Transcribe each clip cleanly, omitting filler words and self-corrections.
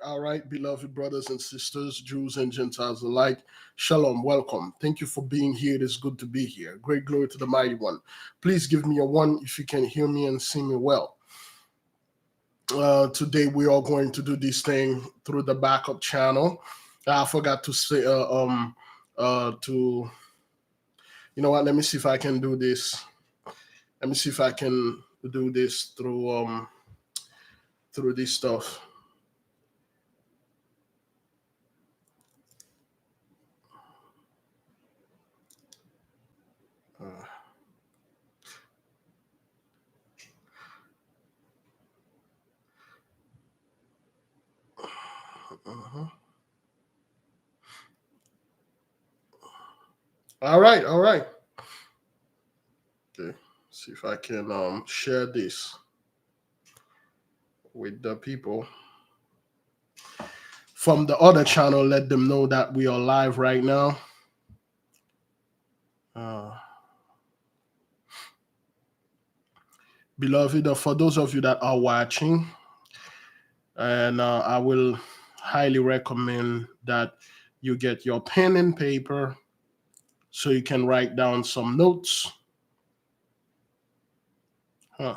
All right, beloved brothers and sisters, Jews and Gentiles alike. Shalom, welcome. Thank you for being here. It is good to be here. Great glory to the Mighty One. Please give me a one if you can hear me and see me well. Today we are going to do this thing through the backup channel. I forgot to say to you know what? Let me see if I can do this. Let me see if I can do this through this stuff. Uh, uh-huh. All right, all right. Okay, see if I can share this with the people from the other channel. Let them know that we are live right now. Uh, Beloved, for those of you that are watching, and I will highly recommend that you get your pen and paper so you can write down some notes. Huh.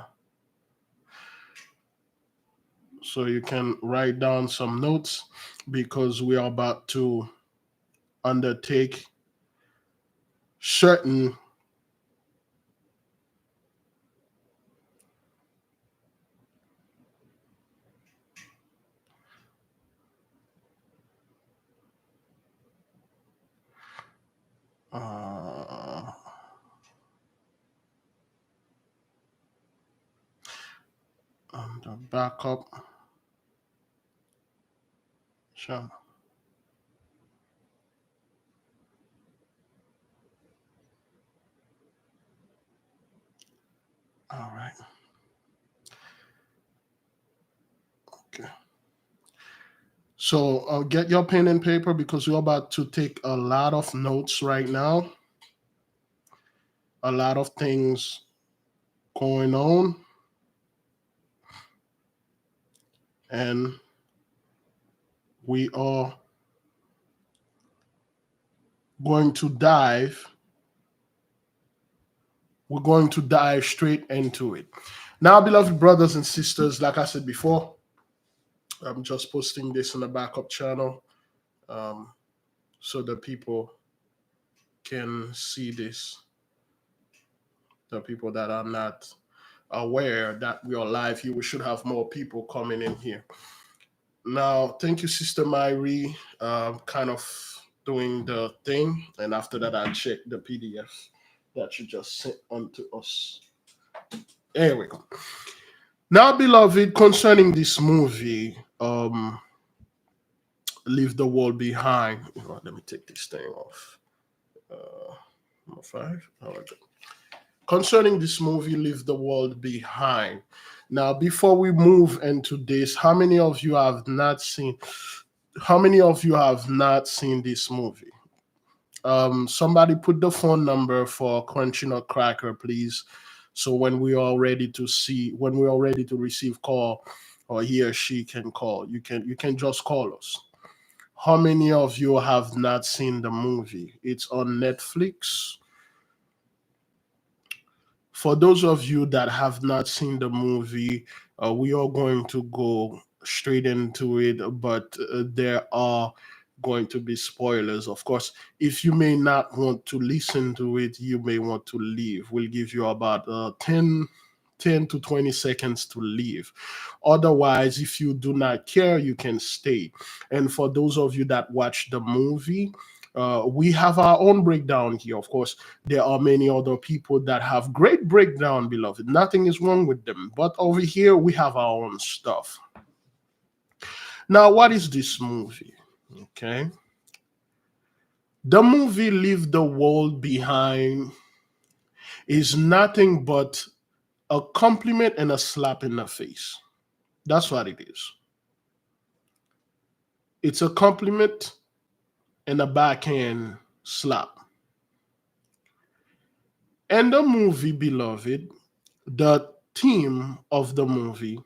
So you can write down some notes because we are about to undertake certain uh, the backup channel. All right. Okay. So get your pen and paper because we're about to take a lot of notes right now. A lot of things going on, and we are going to dive. We're going to dive straight into it. Now, beloved brothers and sisters, like I said before, I'm just posting this in the backup channel um, so the people can see this. The people that are not aware that we are live here, we should have more people coming in here. Now, thank you, Sister Myrie, kind of doing the thing. And after that, I'll check the PDF that you just sent on to us. There we go. Now, beloved, concerning this movie, Leave the World Behind. Let me take this thing off. Number 5. All right. Concerning this movie, Leave the World Behind. Now, before we move into this, how many of you have not seen? How many of you have not seen this movie? Somebody put the phone number for Crunchy Nut Cracker, please. So when we are ready to receive call, or he or she can call, you can just call us. How many of you have not seen the movie? It's on Netflix. For those of you that have not seen the movie, we are going to go straight into it, but there are going to be spoilers. Of course, if you may not want to listen to it, you may want to leave. We'll give you about 10 to 20 seconds to leave. Otherwise, if you do not care, you can stay. And for those of you that watch the movie, we have our own breakdown here. Of course, there are many other people that have great breakdown, beloved. Nothing is wrong with them. But over here, we have our own stuff. Now, what is this movie? Okay. The movie Leave the World Behind is nothing but a compliment and a slap in the face. That's what it is. It's a compliment and a backhand slap. And the movie, beloved, the theme of the movie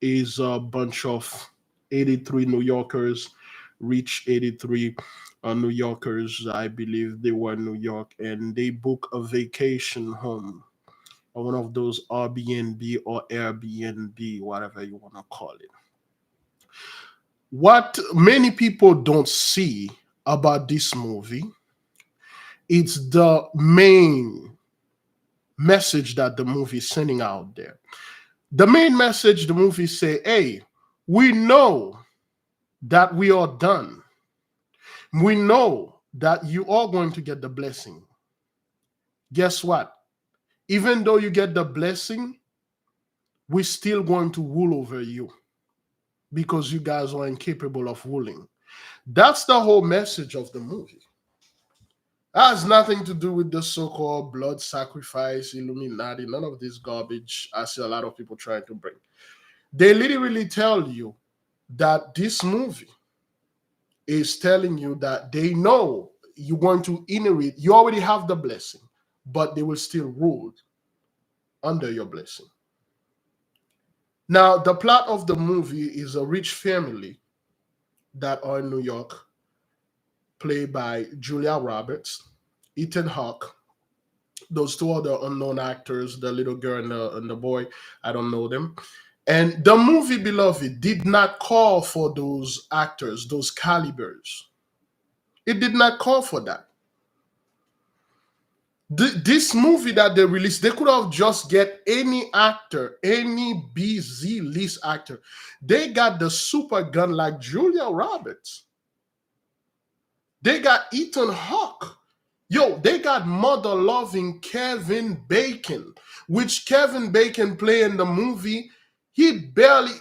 is a bunch of 83 New Yorkers, rich 83 New Yorkers. I believe they were in New York and they book a vacation home. or one of those Airbnb or Airbnb, whatever you want to call it. What many people don't see about this movie, it's the main message that the movie is sending out there. The main message the movie say, hey, we know that we are done. We know that you are going to get the blessing. Guess what? Even though you get the blessing, we're still going to rule over you because you guys are incapable of ruling. That's the whole message of the movie. That has nothing to do with the so-called blood sacrifice, Illuminati, none of this garbage I see a lot of people trying to bring. They literally tell you that this movie is telling you that they know you're going to inherit, you already have the blessing, but they will still rule under your blessing. Now, the plot of the movie is a rich family that are in New York, played by Julia Roberts, Ethan Hawke. Those two are the unknown actors, the little girl and the boy. I don't know them. And the movie Beloved did not call for those actors, those calibers. It did not call for that. This movie that they released, they could have just get any actor, any BZ list actor. They got the super gun like Julia Roberts. They got Ethan Hawke. Yo, they got mother loving Kevin Bacon, which Kevin Bacon play in the movie. He barely,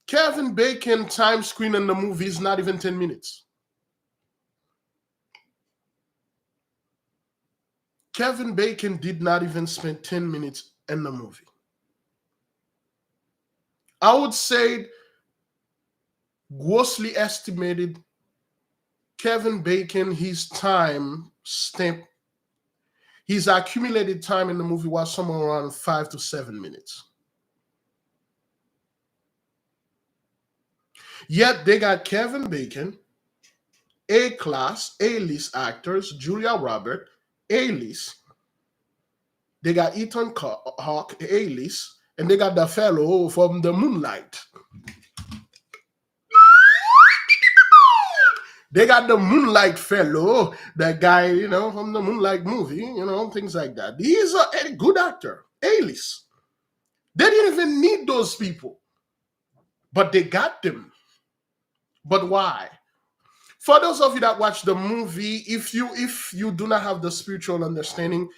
Kevin Bacon time screen in the movie is not even 10 minutes. Kevin Bacon did not even spend 10 minutes in the movie. I would say, grossly estimated, Kevin Bacon, his time stamp, his accumulated time in the movie was somewhere around 5 to 7 minutes. Yet they got Kevin Bacon, A-class, A-list actors, Julia Roberts, A-list. They got Ethan Hawke, A-list, and they got the fellow from the Moonlight. They got the Moonlight fellow, that guy, from the Moonlight movie, things like that. He's a good actor, A-list. They didn't even need those people, but they got them. But why? For those of you that watch the movie, if you do not have the spiritual understanding,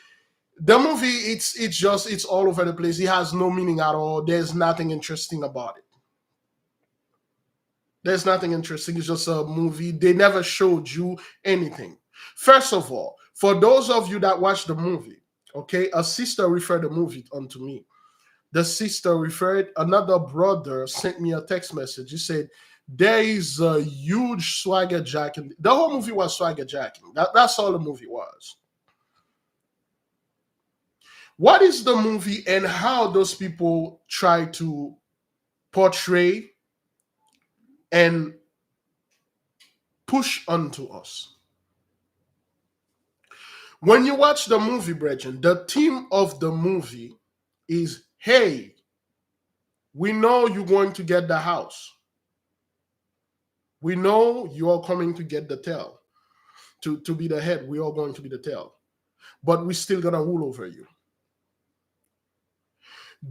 the movie it's all over the place. It has no meaning at all. There's nothing interesting about it. There's nothing interesting. It's just a movie. They never showed you anything. First of all, for those of you that watch the movie, okay, a sister referred the movie onto me. The sister referred, another brother sent me a text message. He said, there is a huge swagger jacking. The whole movie was swagger jacking. That's all the movie was. What is the movie and how those people try to portray and push onto us? When you watch the movie, brethren, the theme of the movie is, hey, we know you're going to get the house. We know you are coming to get the tail, to be the head. We are going to be the tail. But we're still going to rule over you.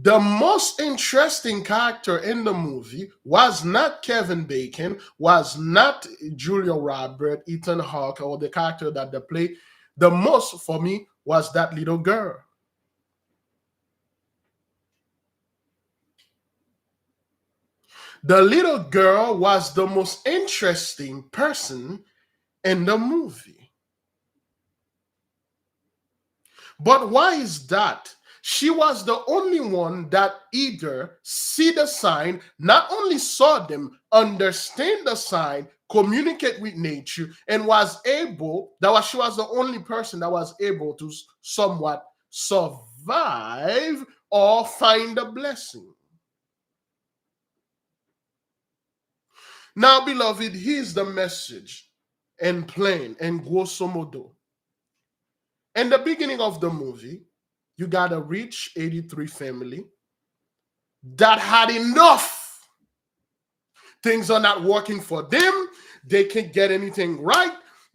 The most interesting character in the movie was not Kevin Bacon, was not Julia Roberts, Ethan Hawke, or the character that they play. The most for me was that little girl. The little girl was the most interesting person in the movie. But why is that? She was the only one that either see the sign, not only saw them, understand the sign, communicate with nature, and she was the only person that was able to somewhat survive or find a blessing. Now, beloved, here's the message in plain and grosso modo. In the beginning of the movie, You got a rich 83 family that had enough. Things are not working for them. They can't get anything right.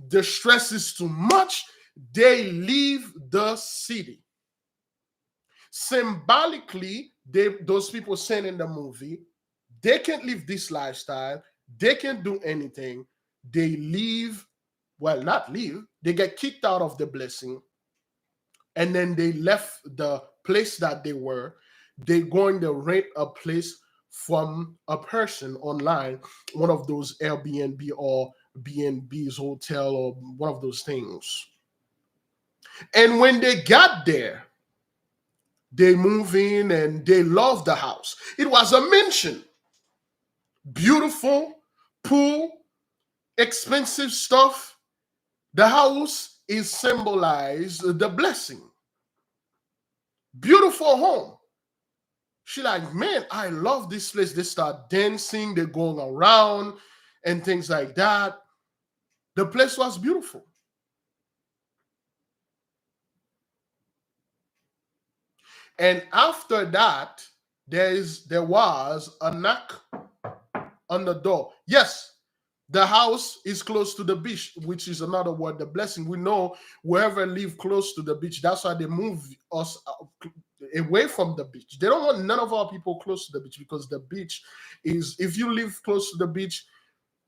The stress is too much. They leave the city. Symbolically, those people seen in the movie, they can't live this lifestyle. They can't do anything. They leave, well, not leave, they get kicked out of the blessing. And then they left the place that they were. They're going to rent a place from a person online, one of those Airbnb or B&B's hotel or one of those things. And when they got there, they move in and they love the house. It was a mansion, beautiful pool, expensive stuff. The house is symbolized the blessing. Beautiful home. She like, man, I love this place. They start dancing, they're going around and things like that. The place was beautiful. And after that, there was a knock on the door. Yes, the house is close to the beach, which is another word, the blessing. We know wherever live close to the beach, that's why they move us away from the beach. They don't want none of our people close to the beach because the beach is, if you live close to the beach,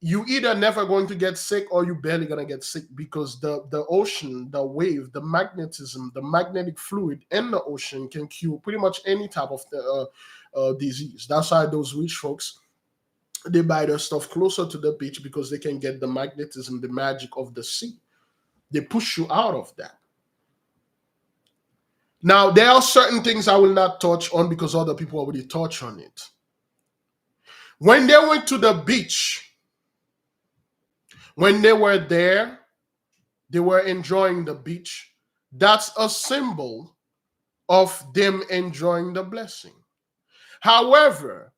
you either never going to get sick or you barely gonna get sick because the ocean, the wave, the magnetism, the magnetic fluid in the ocean can cure pretty much any type of disease. That's why those rich folks, they buy their stuff closer to the beach because they can get the magnetism, the magic of the sea. They push you out of that. Now, there are certain things I will not touch on because other people already touch on it. When they went to the beach, when they were there, they were enjoying the beach. That's a symbol of them enjoying the blessing. However,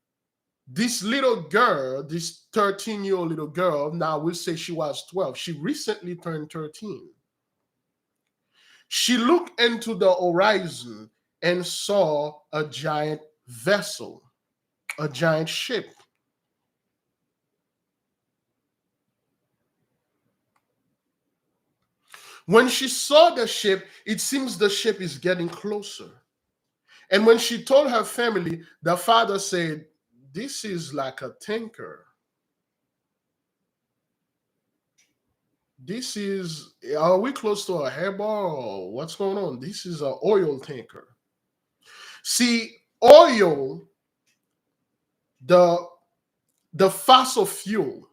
this little girl, this 13-year-old little girl, now we'll say she was 12. She recently turned 13. She looked into the horizon and saw a giant vessel, a giant ship. When she saw the ship, it seems the ship is getting closer. And when she told her family, the father said, "This is like a tanker. This is, are we close to a harbor or what's going on? This is an oil tanker." See, oil, the fossil fuel,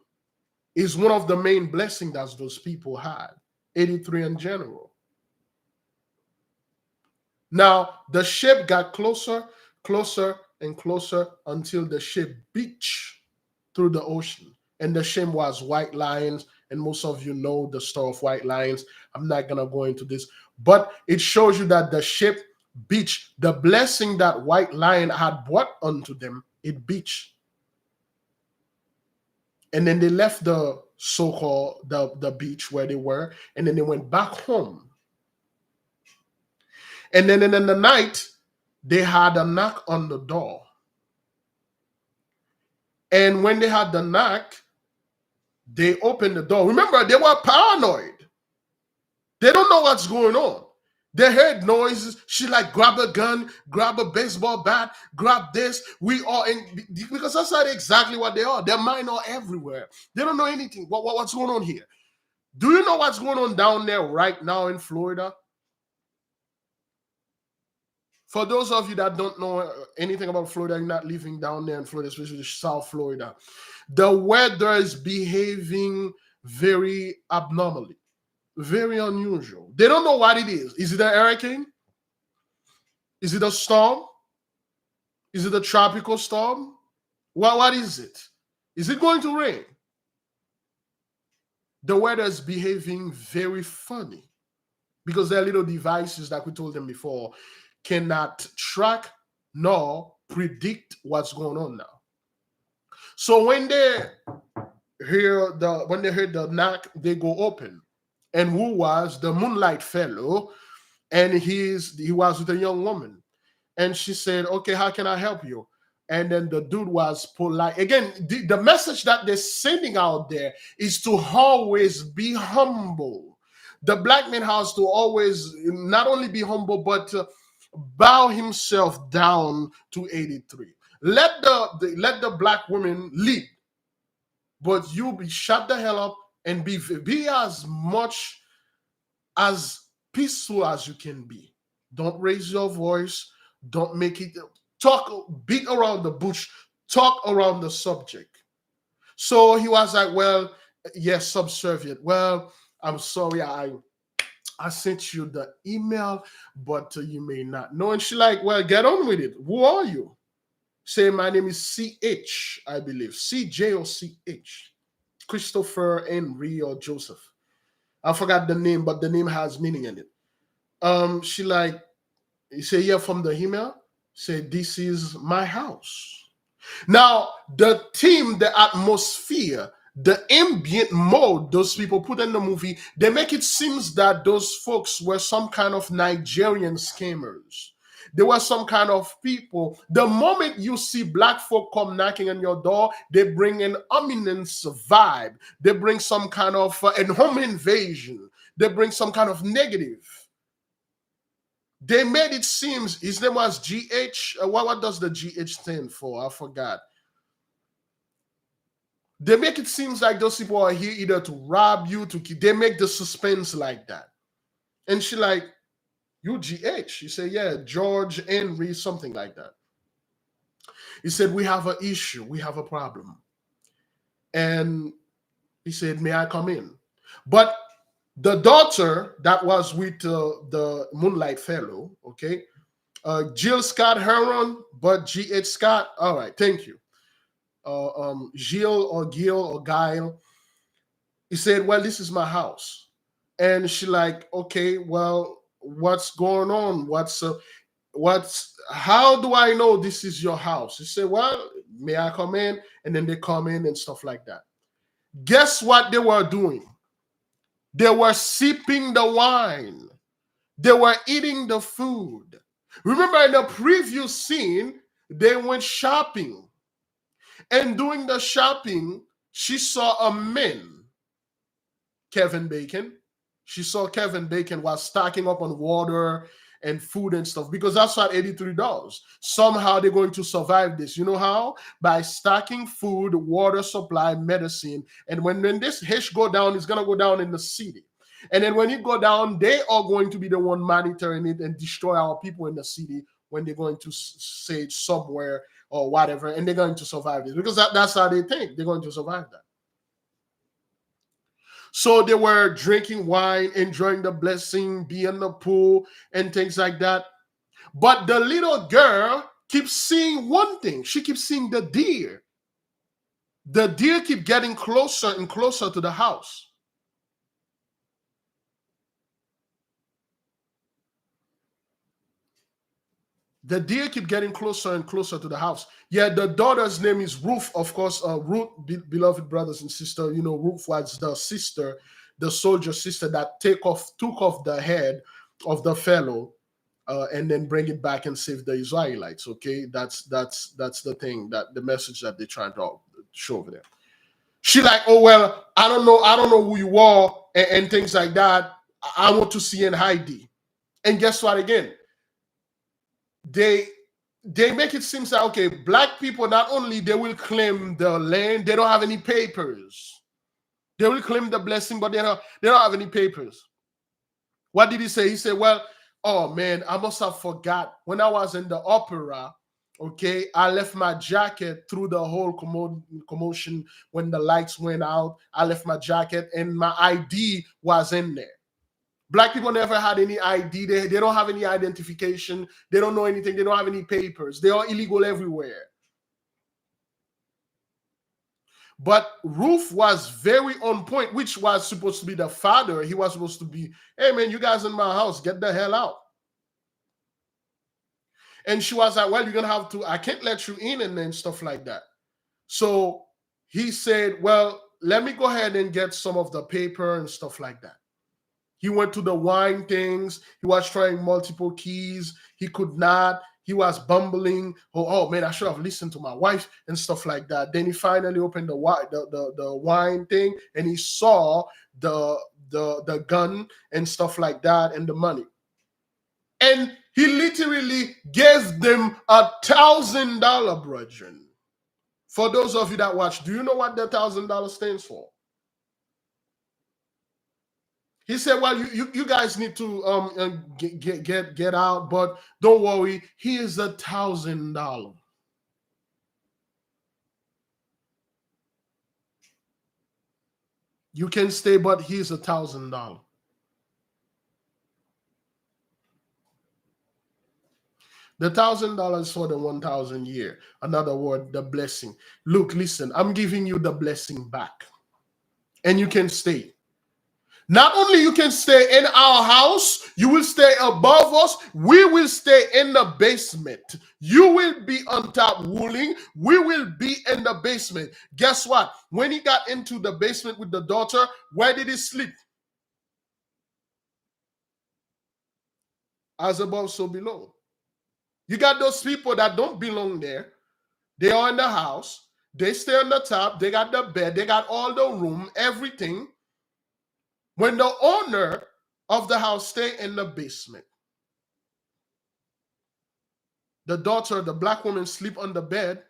is one of the main blessings that those people had, 83 in general. Now, the ship got closer, closer, and closer until the ship beached through the ocean. And the ship was white lions. And most of you know the story of white lions. I'm not going to go into this. But it shows you that the ship beached. The blessing that white lion had brought unto them, it beached. And then they left the so-called the beach where they were. And then they went back home. And then in the night, they had a knock on the door. And when they had the knock, they opened the door. Remember, they were paranoid. They don't know what's going on. They heard noises. She like grab a gun, grab a baseball bat, grab this. We are in, because that's not exactly what they are. Their mind are everywhere. They don't know anything. What's going on here? Do you know what's going on down there right now in Florida? For those of you that don't know anything about Florida, you're not living down there in Florida, especially South Florida, the weather is behaving very abnormally, very unusual. They don't know what it is. Is it a hurricane? Is it a storm? Is it a tropical storm? What is it? Is it going to rain? The weather is behaving very funny because there are little devices, like we told them before, cannot track nor predict what's going on now. So when they heard the knock, they go open. And who was the Moonlight Fellow? and he was with a young woman, and she said, "Okay, how can I help you?" And then the dude was polite. Again, the message that they're sending out there is to always be humble. The black man has to always not only be humble, but bow himself down to 83. Let the black woman lead, but you be shut the hell up and be as much as peaceful as you can be. Don't raise your voice. Don't make it talk, beat around the bush, talk around the subject. So he was like, well, yes, subservient. Well, I'm sorry, I sent you the email, but you may not know. And she like, well, get on with it. Who are you? Say, my name is CH, I believe. CJ or CH. Christopher Henry or Joseph. I forgot the name, but the name has meaning in it. She like, you say, yeah, from the email. Say, this is my house. Now, the theme, the atmosphere, the ambient mode those people put in the movie, they make it seems that those folks were some kind of Nigerian scammers. There were some kind of people. The moment you see black folk come knocking on your door, they bring an ominous vibe. They bring some kind of an home invasion. They bring some kind of negative. They made it seem his name was GH. What does the GH stand for? I forgot. They make it seem like those people are here either to rob you, to keep. They make the suspense like that. And she like, you GH? She said, yeah, George Henry, something like that. He said, we have an issue. We have a problem. And he said, may I come in? But the daughter that was with the Moonlight Fellow, okay, Jill Scott Heron, but G.H. Scott. All right, thank you. Jill or Gil or Guile. He said, well, this is my house. And she like, okay, well, what's going on? How do I know this is your house? He said, well, may I come in? And then they come in and stuff like that. Guess what they were doing? They were sipping the wine. They were eating the food. Remember in the previous scene, they went shopping. And doing the shopping, she saw a man, Kevin Bacon. She saw Kevin Bacon was stocking up on water and food and stuff because that's what 83 does. Somehow they're going to survive this. You know how? By stocking food, water supply, medicine. And when this hitch go down, it's going to go down in the city. And then when it go down, they are going to be the one monitoring it and destroy our people in the city when they're going to say somewhere or whatever, and they're going to survive this because that's how they think they're going to survive that. So they were drinking wine, enjoying the blessing, be in the pool, and things like that. But the little girl keeps seeing one thing. She keeps seeing the deer. The deer keep getting closer and closer to the house. The deer keep getting closer and closer to the house. Yeah, the daughter's name is Ruth, of course. Ruth, beloved brothers and sisters. You know, Ruth was the sister, the soldier sister that took off the head of the fellow, and then bring it back and save the Israelites. Okay, that's the thing, that the message that they're trying to show over there. She like, oh well, I don't know who you are, and things like that. I want to see an ID. And guess what? Again, they make it seem like, okay, black people, not only they will claim the land, they don't have any papers. They will claim the blessing, but they don't have any papers. What did he say? He said, well, oh man, I must have forgot when I was in the opera. Okay, I left my jacket through the whole commotion when the lights went out. I left my jacket and my ID was in there. Black people never had any ID. They don't have any identification. They don't know anything. They don't have any papers. They are illegal everywhere. But Ruth was very on point, which was supposed to be the father. He was supposed to be, hey man, you guys in my house, get the hell out. And she was like, well, you're going to have to, I can't let you in, and then stuff like that. So he said, well, let me go ahead and get some of the paper and stuff like that. He went to the wine things. He was trying multiple keys. He could not. He was bumbling. Oh man, I should have listened to my wife and stuff like that. Then he finally opened the wine thing, and he saw the gun and stuff like that and the money. And he literally gave them $1,000, brethren. For those of you that watch, do you know what the $1,000 stands for? He said, "Well, you guys need to get out, but don't worry. Here's $1,000. You can stay, but here's $1,000. The $1,000 for the 1,000 year. Another word, the blessing. Look, listen. I'm giving you the blessing back, and you can stay." Not only you can stay in our house, you will stay above us. We will stay in the basement. You will be on top ruling. We will be in the basement. Guess what? When he got into the basement with the daughter, where did he sleep? As above, so below. You got those people that don't belong there. They are in the house. They stay on the top. They got the bed. They got all the room, everything. When the owner of the house stay in the basement, the daughter, the black woman, sleep on the bed.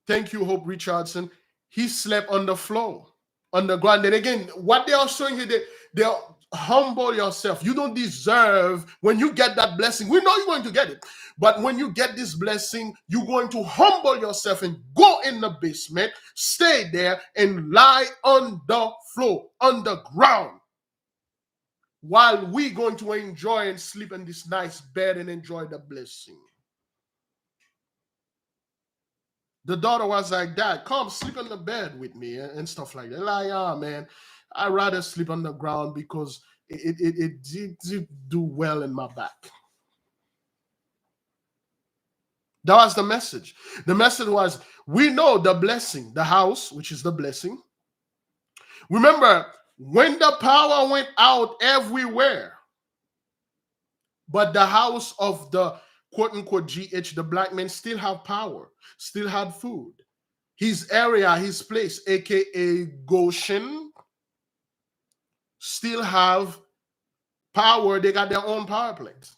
Thank you, Hope Richardson. He slept on the floor, on the ground. And again, what they are showing you, they humble yourself. You don't deserve when you get that blessing. We know you're going to get it. But when you get this blessing, you're going to humble yourself and go in the basement, stay there, and lie on the floor, on the ground, while we're going to enjoy and sleep in this nice bed and enjoy the blessing. The daughter was like, "Dad, come sleep on the bed with me," and stuff like that. Like, "Ah, man, I'd rather sleep on the ground because it did do well in my back." That was the message. The message was, we know the blessing, the house, which is the blessing. Remember, when the power went out everywhere, but the house of the quote unquote GH, the black men, still have power, still had food. His area, his place, aka Goshen, still have power. They got their own power plants.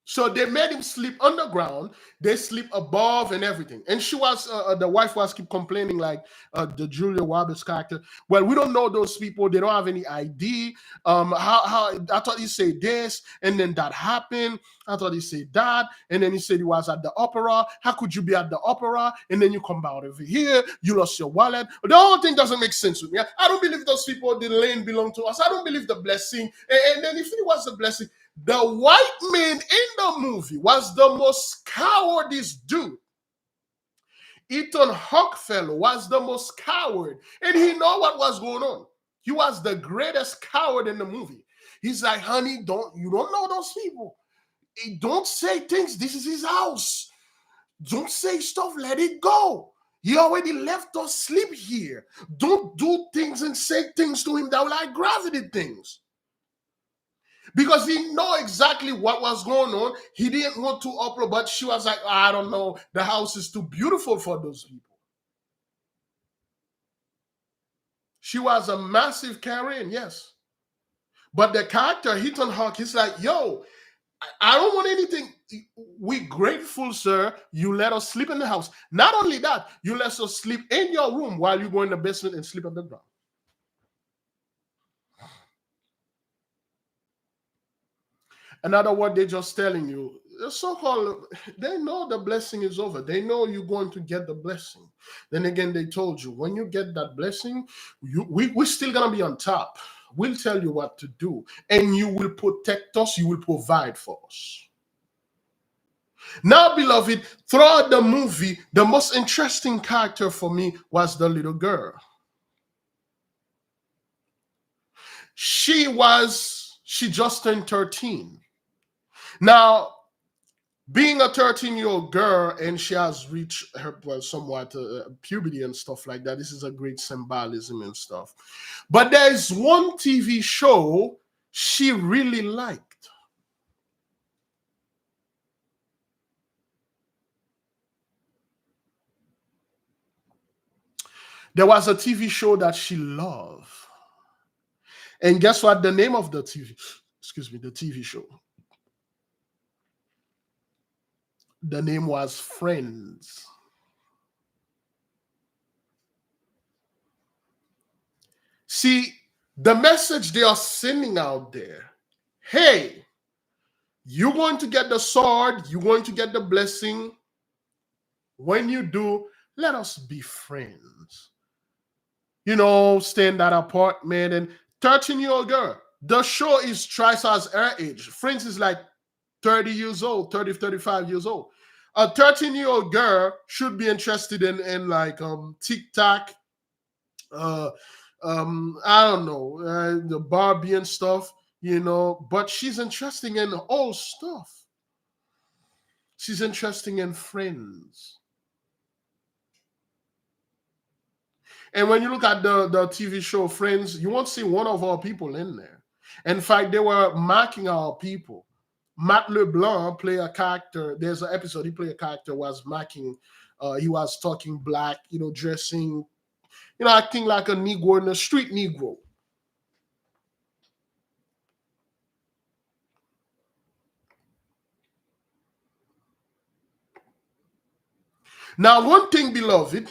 So they made him sleep underground. They sleep above and everything. And she was, the wife was keep complaining like the Julia Roberts character. Well, we don't know those people. They don't have any ID. How I thought he said this, and then that happened. I thought he said that, and then he said he was at the opera. How could you be at the opera and then you come out over here? You lost your wallet. The whole thing doesn't make sense with me. I don't believe those people, the land belong to us. I don't believe the blessing. And then if it was a blessing, the white man in the movie was the most cowardice dude. Ethan Hawke fellow was the most coward, and he know what was going on. He was the greatest coward in the movie. He's like, "Honey, you don't know those people. Don't say things. This is his house. Don't say stuff. Let it go. He already left us sleep here. Don't do things and say things to him that will like gravity things." Because he know exactly what was going on. He didn't want to upload, but she was like, "I don't know. The house is too beautiful for those people." She was a massive Karen, yes. But the character, Ethan Hawke, he's like, "Yo, I don't want anything. We grateful, sir. You let us sleep in the house. Not only that, you let us sleep in your room while you go in the basement and sleep on the ground." Another word, they're just telling you, the so-called, they know the blessing is over. They know you're going to get the blessing. Then again, they told you, when you get that blessing, we're still going to be on top. We'll tell you what to do. And you will protect us. You will provide for us. Now, beloved, throughout the movie, the most interesting character for me was the little girl. She just turned 13. Now, being a 13-year-old girl and she has reached her somewhat puberty and stuff like that, this is a great symbolism and stuff. But there is one TV show she really liked. There was a TV show that she loved. And guess what? The name of the the TV show. The name was Friends. See, the message they are sending out there, hey, you're going to get the sword, you're going to get the blessing. When you do, let us be friends. Stay in that apartment. And 13-year-old girl, the show is twice as her age. Friends is like 30 years old, 30, 35 years old. A 13-year-old girl should be interested in like TikTok, I don't know, the Barbie and stuff, but she's interested in all stuff. She's interested in Friends. And when you look at the TV show Friends, you won't see one of our people in there. In fact, they were mocking our people. Matt LeBlanc play a character. There's an episode he played a character was mocking. He was talking black, dressing, acting like a Negro in a street Negro. Now, one thing, beloved,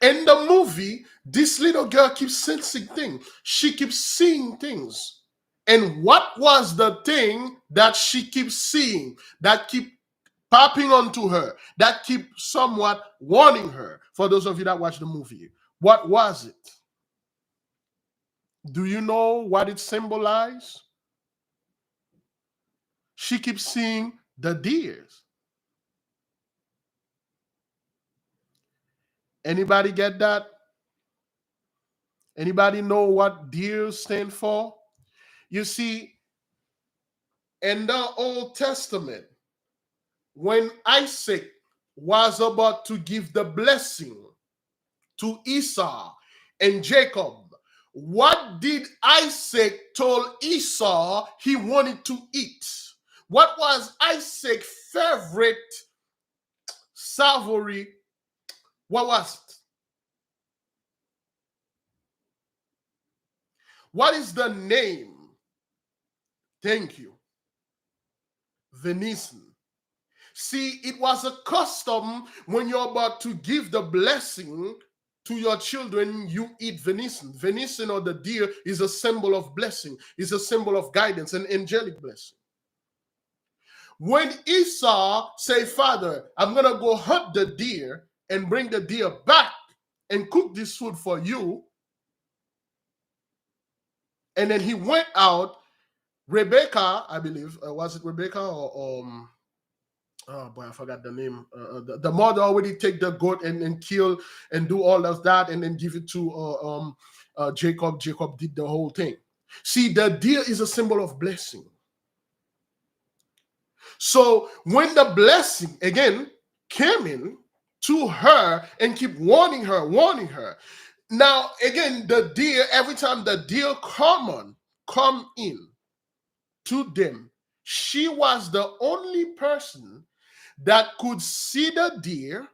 in the movie, this little girl keeps sensing things. She keeps seeing things. And what was the thing that she keeps seeing, that keep popping onto her, that keep somewhat warning her? For those of you that watch the movie, what was it? Do you know what it symbolized? She keeps seeing the deers. Anybody get that? Anybody know what deer stand for? You see, in the Old Testament, when Isaac was about to give the blessing to Esau and Jacob, what did Isaac told Esau he wanted to eat? What was Isaac's favorite savory? What was it? What is the name? Thank you. Venison. See, it was a custom when you're about to give the blessing to your children, you eat venison. Venison, or the deer, is a symbol of blessing, is a symbol of guidance, an angelic blessing. When Esau say, Father, I'm going to go hunt the deer and bring the deer back and cook this food for you. And then he went out. Rebecca, I believe, was it Rebecca or oh boy, I forgot the name. The mother already take the goat and kill and do all of that and then give it to Jacob. Jacob did the whole thing. See, the deer is a symbol of blessing. So when the blessing again came in to her and keep warning her. Now again, the deer, every time the deer come in to them, she was the only person that could see the deer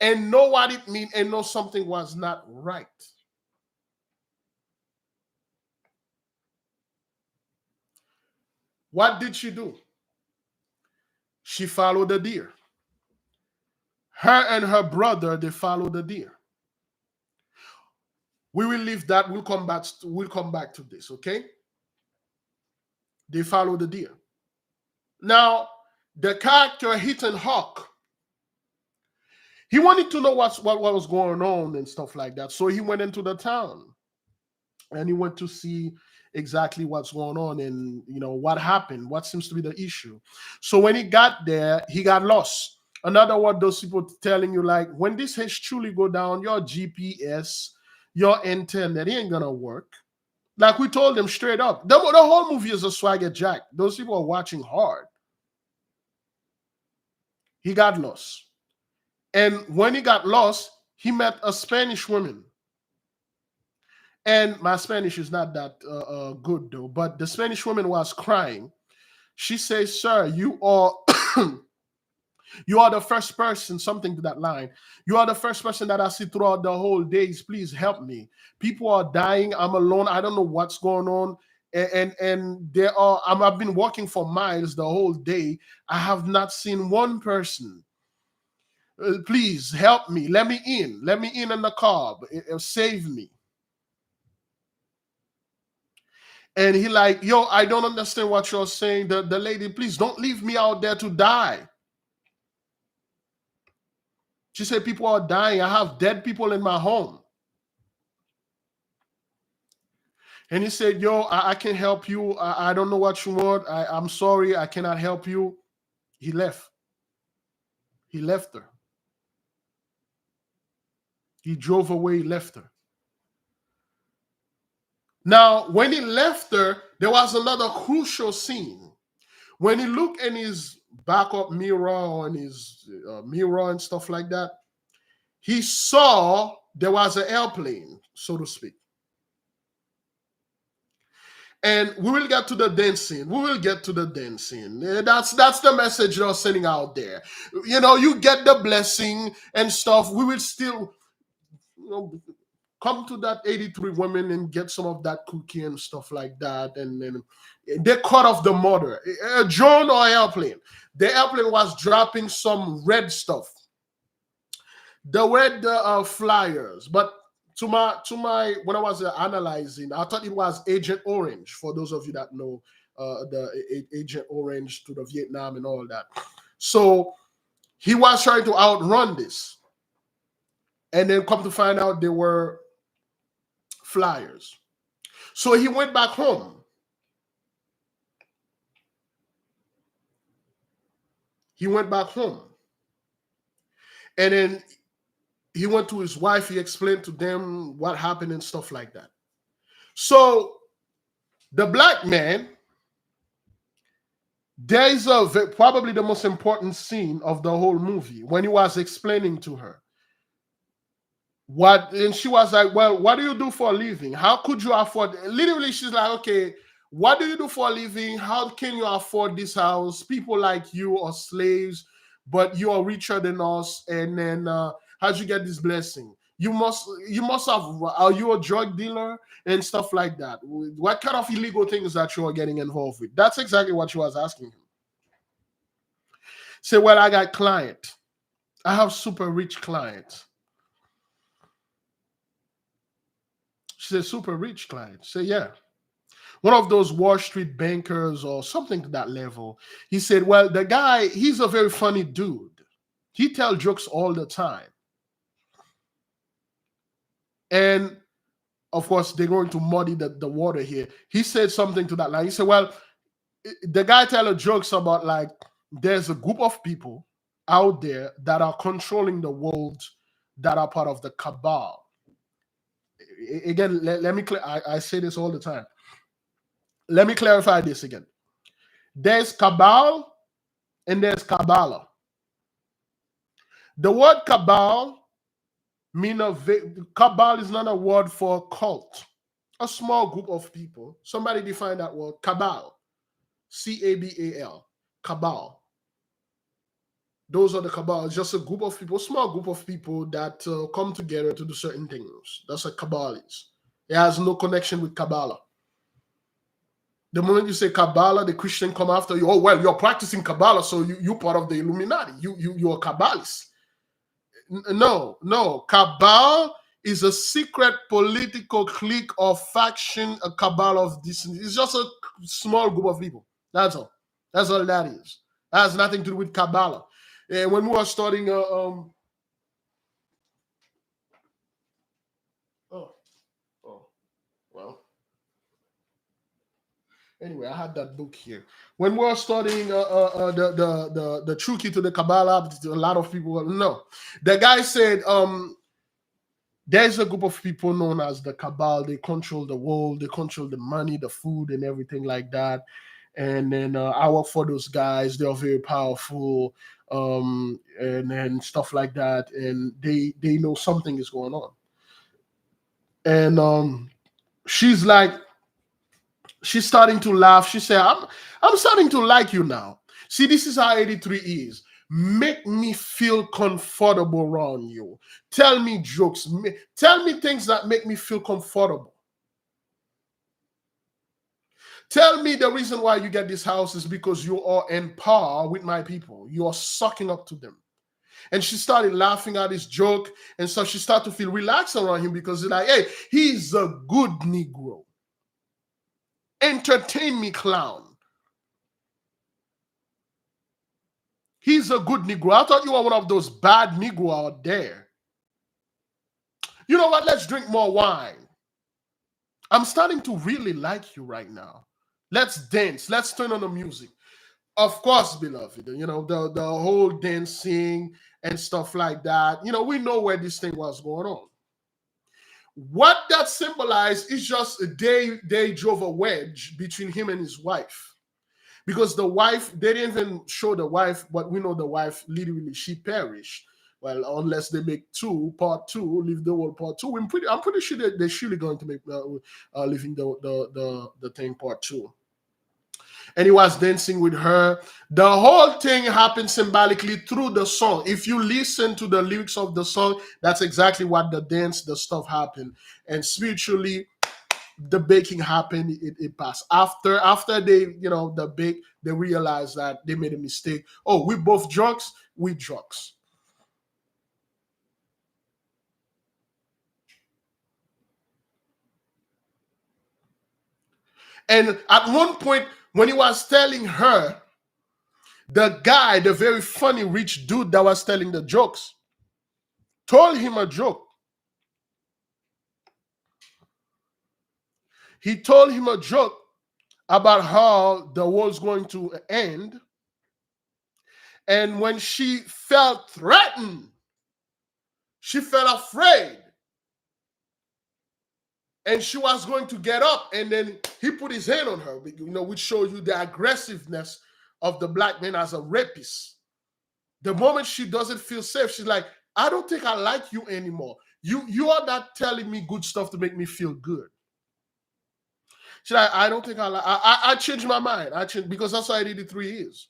and know what it means and know something was not right. What did she do? She followed the deer. Her and her brother, they followed the deer. We will leave that. We'll come back to this, okay? They followed the deer. Now, the character Ethan Hawke, he wanted to know what was going on and stuff like that. So he went into the town and he went to see exactly what's going on and what happened, what seems to be the issue. So when he got there, he got lost. In other words, those people telling you, like, when this has truly go down, your GPS, your internet, it ain't gonna work. Like we told them straight up. The whole movie is a swagger jack. Those people are watching hard. He got lost. And when he got lost, he met a Spanish woman. And my Spanish is not that good though, but the Spanish woman was crying. She says, "Sir, you are you are the first person," something to that line. "You are the first person that I see throughout the whole days. Please help me. People are dying. I'm alone. I don't know what's going on. And there are I've been walking for miles the whole day. I have not seen one person. Please help me. Let me in. Let me in the car. Save me." And he like, "Yo, I don't understand what you're saying. The lady, please don't leave me out there to die." She said, "People are dying. I have dead people in my home." And he said, "Yo, I can't help you. I don't know what you want. I'm sorry. I cannot help you." He left. He left her. He drove away, left her. Now, when he left her, there was another crucial scene. When he looked in his backup mirror or in his mirror and stuff like that, he saw there was an airplane, so to speak. And we will get to the dancing. We will get to the dancing. That's the message you're sending out there. You get the blessing and stuff. We will still, come to that 83 women and get some of that cookie and stuff like that. And then they cut off the motor. A drone or airplane. The airplane was dropping some red stuff. The red flyers, but to my when I was analyzing, I thought it was Agent Orange. For those of you that know the Agent Orange to the Vietnam and all that, so he was trying to outrun this, and then come to find out they were flyers. So he went back home. He went back home, and then he went to his wife. He explained to them what happened and stuff like that. So the black man, there is probably the most important scene of the whole movie when he was explaining to her and she was like, "Well, what do you do for a living? How could you afford?" Literally, she's like, "Okay, what do you do for a living? How can you afford this house? People like you are slaves, but you are richer than us. And then how'd you get this blessing? You must have. Are you a drug dealer and stuff like that? What kind of illegal things that you are getting involved with?" That's exactly what she was asking him. Say, "Well, I got client. I have super rich clients." She said, "Super rich client." Say, "Yeah. One of those Wall Street bankers or something to that level." He said, "Well, the guy, he's a very funny dude. He tells jokes all the time." And of course, they're going to muddy the water here. He said something to that line. He said, "Well, the guy tells jokes about like there's a group of people out there that are controlling the world that are part of the cabal." Again, let me I say this all the time. Let me clarify this again. There's cabal and there's Kabbalah. The word cabal cabal is not a word for cult. A small group of people. Somebody define that word. Cabal. Cabal. Cabal. Those are the cabal. It's just a group of people, small group of people that come together to do certain things. That's what cabal is. It has no connection with Kabbalah. The moment you say Kabbalah, the Christian come after you. "Oh, well, you're practicing Kabbalah, so you're part of the Illuminati. You're a Kabbalist." No. Cabal is a secret political clique or faction, a cabal of this. It's just a small group of people. That's all. That's all that is. That has nothing to do with Kabbalah. And when we were studying, oh, well. Anyway, I had that book here. When we were studying the true key to the Kabbalah, a lot of people know. The guy said, there's a group of people known as the Cabal. They control the world. They control the money, the food, and everything like that. And then I work for those guys. They are very powerful, and then stuff like that. And they know something is going on. And she's like, she's starting to laugh. She said, I'm starting to like you now. See, this is how 83 is. Make me feel comfortable around you. Tell me jokes. Tell me things that make me feel comfortable. Tell me the reason why you get this house is because you are in par with my people. You are sucking up to them. And she started laughing at his joke. And so she started to feel relaxed around him because it's like, hey, he's a good Negro. Entertain me, clown. He's a good Negro. I thought you were one of those bad Negro out there. You know what? Let's drink more wine. I'm starting to really like you right now. Let's dance. Let's turn on the music. Of course, beloved. You know, the whole dancing and stuff like that. You know, we know where this thing was going on. What that symbolized is just they drove a wedge between him and his wife. Because the wife, they didn't even show the wife, but we know the wife literally, she perished. Well, unless they make part two, leave the world part two. I'm pretty sure that they're surely going to make leaving the thing part two. And he was dancing with her. The whole thing happened symbolically through the song. If you listen to the lyrics of the song, that's exactly what the stuff happened. And spiritually, the baking happened. It passed. After they, you know, the bake, they realized that they made a mistake. Oh, we both drunks. We drunks. And at one point, when he was telling her, the guy, the very funny rich dude that was telling the jokes, told him a joke. He told him a joke about how the world's going to end. And when she felt threatened, she felt afraid. And she was going to get up, and then he put his hand on her, you know, which shows you the aggressiveness of the black man as a rapist. The moment she doesn't feel safe, she's like, I don't think I like you anymore. You are not telling me good stuff to make me feel good. She's like, I don't think I changed my mind. I changed because that's how 83 is.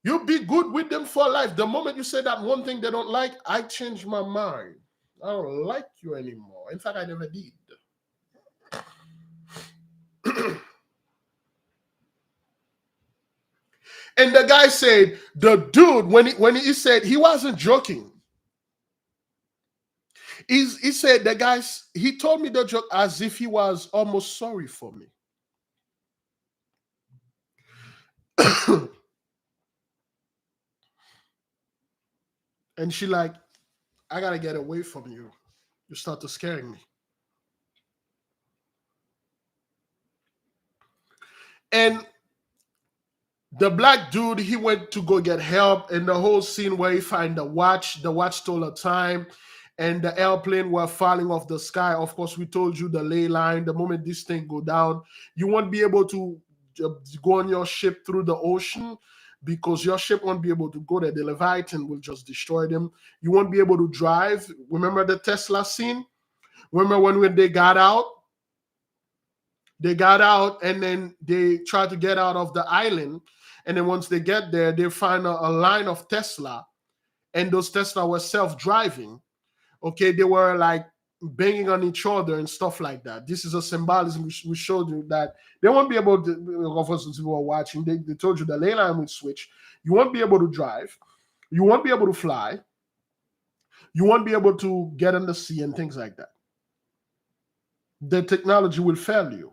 You be good with them for life. The moment you say that one thing they don't like, I change my mind. I don't like you anymore. In fact, I never did. And the guy said, the dude, when he said, he wasn't joking. He said, the guy, he told me the joke as if he was almost sorry for me. And she like, I gotta get away from you. You start to scaring me. And the black dude, he went to go get help, and the whole scene where he find the watch told the time, and the airplane were falling off the sky. Of course, we told you the ley line. The moment this thing go down, you won't be able to go on your ship through the ocean because your ship won't be able to go there. The Leviathan will just destroy them. You won't be able to drive. Remember the Tesla scene? Remember when they got out? They got out and then they tried to get out of the island. And then once they get there, they find a line of Tesla. And those Tesla were self-driving. Okay, they were like banging on each other and stuff like that. This is a symbolism we showed you that they won't be able to, of course, who were watching, they told you the ley line would switch. You won't be able to drive. You won't be able to fly. You won't be able to get in the sea and things like that. The technology will fail you.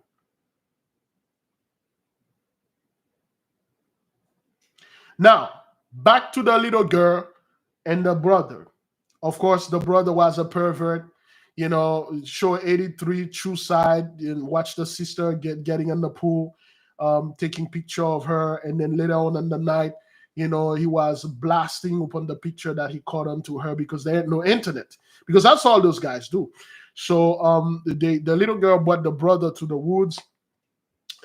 Now, back to the little girl and the brother. Of course, the brother was a pervert. You know, show 83 true side and watch the sister getting in the pool, taking picture of her, and then later on in the night, you know, he was blasting upon the picture that he caught onto her because they had no internet. Because that's all those guys do. So the little girl brought the brother to the woods,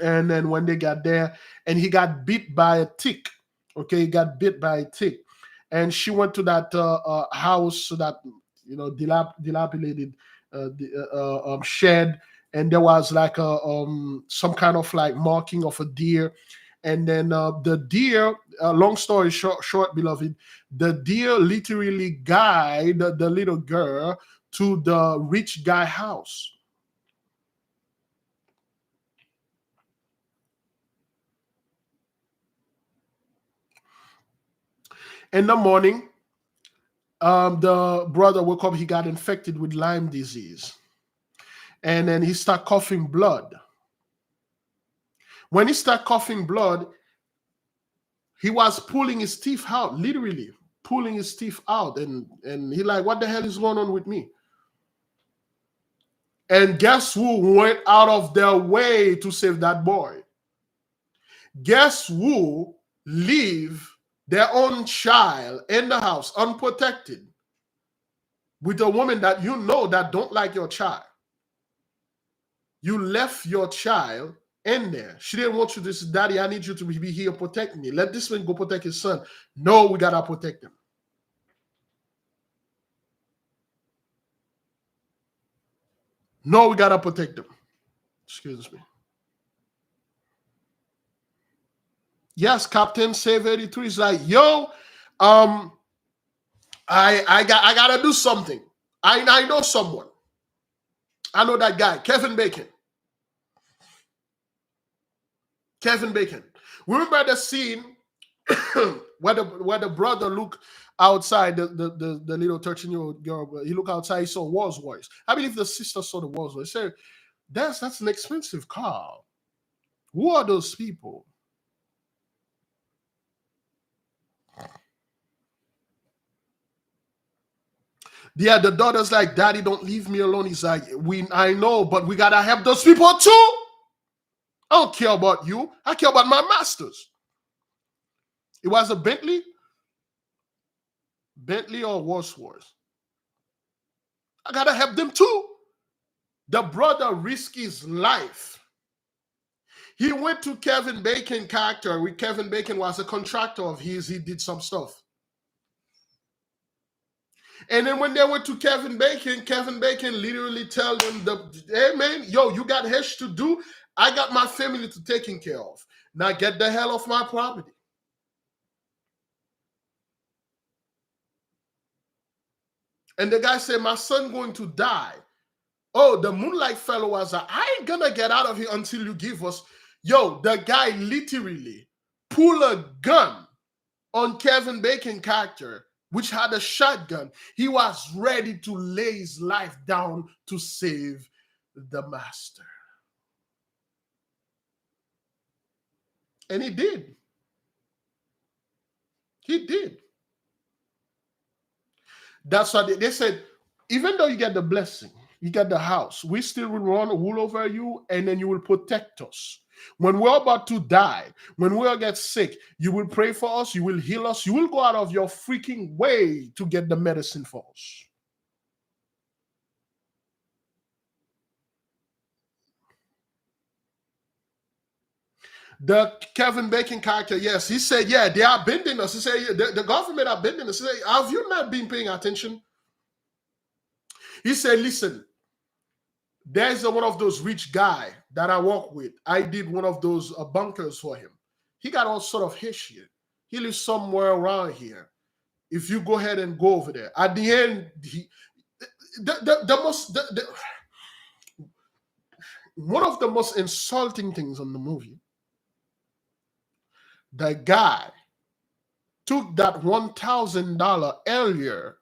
And then when they got there, and he got bit by a tick. Okay, he got bit by a tick, and she went to that house, so that dilapidated shed, and there was like a some kind of like marking of a deer, and then the deer. Long story short, beloved, the deer literally guide the little girl to the rich guy house. In the morning, the brother woke up. He got infected with Lyme disease, and then he started coughing blood. When he started coughing blood, he was pulling his teeth out, literally pulling his teeth out, and he like, what the hell is going on with me? And guess who went out of their way to save that boy? Guess who leave their own child in the house unprotected with a woman that you know that don't like your child? You left your child in there. She didn't want you to say, Daddy, I need you to be here, protect me. Let this man go protect his son. No, we gotta protect him. No, we gotta protect him. Excuse me. Yes, Captain Save 83 is like, yo, I gotta do something. I know someone. I know that guy, Kevin Bacon. Kevin Bacon. Remember the scene where the brother look outside, the little 13-year-old girl, he look outside, he saw Rolls Royce. I believe the sister saw the Rolls Royce. Said, that's an expensive car. Who are those people? Yeah, the daughter's like, Daddy, don't leave me alone. He's like, I know, but we gotta help those people too. I don't care about you. I care about my masters. It was a Bentley or Rolls Royce. I gotta help them too. The brother risked his life. He went to Kevin Bacon character. Kevin Bacon was a contractor of his. He did some stuff. And then when they went to Kevin Bacon literally tell them, hey man, yo, you got hesh to do. I got my family to taking care of. Now get the hell off my property. And the guy said, my son going to die. Oh, the Moonlight fellow was like, I ain't gonna get out of here until you give us. Yo, the guy literally pulled a gun on Kevin Bacon character, which had a shotgun. He was ready to lay his life down to save the master. And he did. He did. That's what they said. Even though you get the blessing, you get the house, we still will rule over you, and then you will protect us. When we're about to die, when we'll get sick, you will pray for us, you will heal us, you will go out of your freaking way to get the medicine for us. The Kevin Bacon character, yes, he said, yeah, they are bending us. He said, the government are bending us. He said, have you not been paying attention? He said, listen, there's one of those rich guy that I work with. I did one of those bunkers for him. He got all sort of his shit. He lives somewhere around here. If you go ahead and go over there, at the end, one of the most insulting things on the movie, the guy took that $1,000 earlier,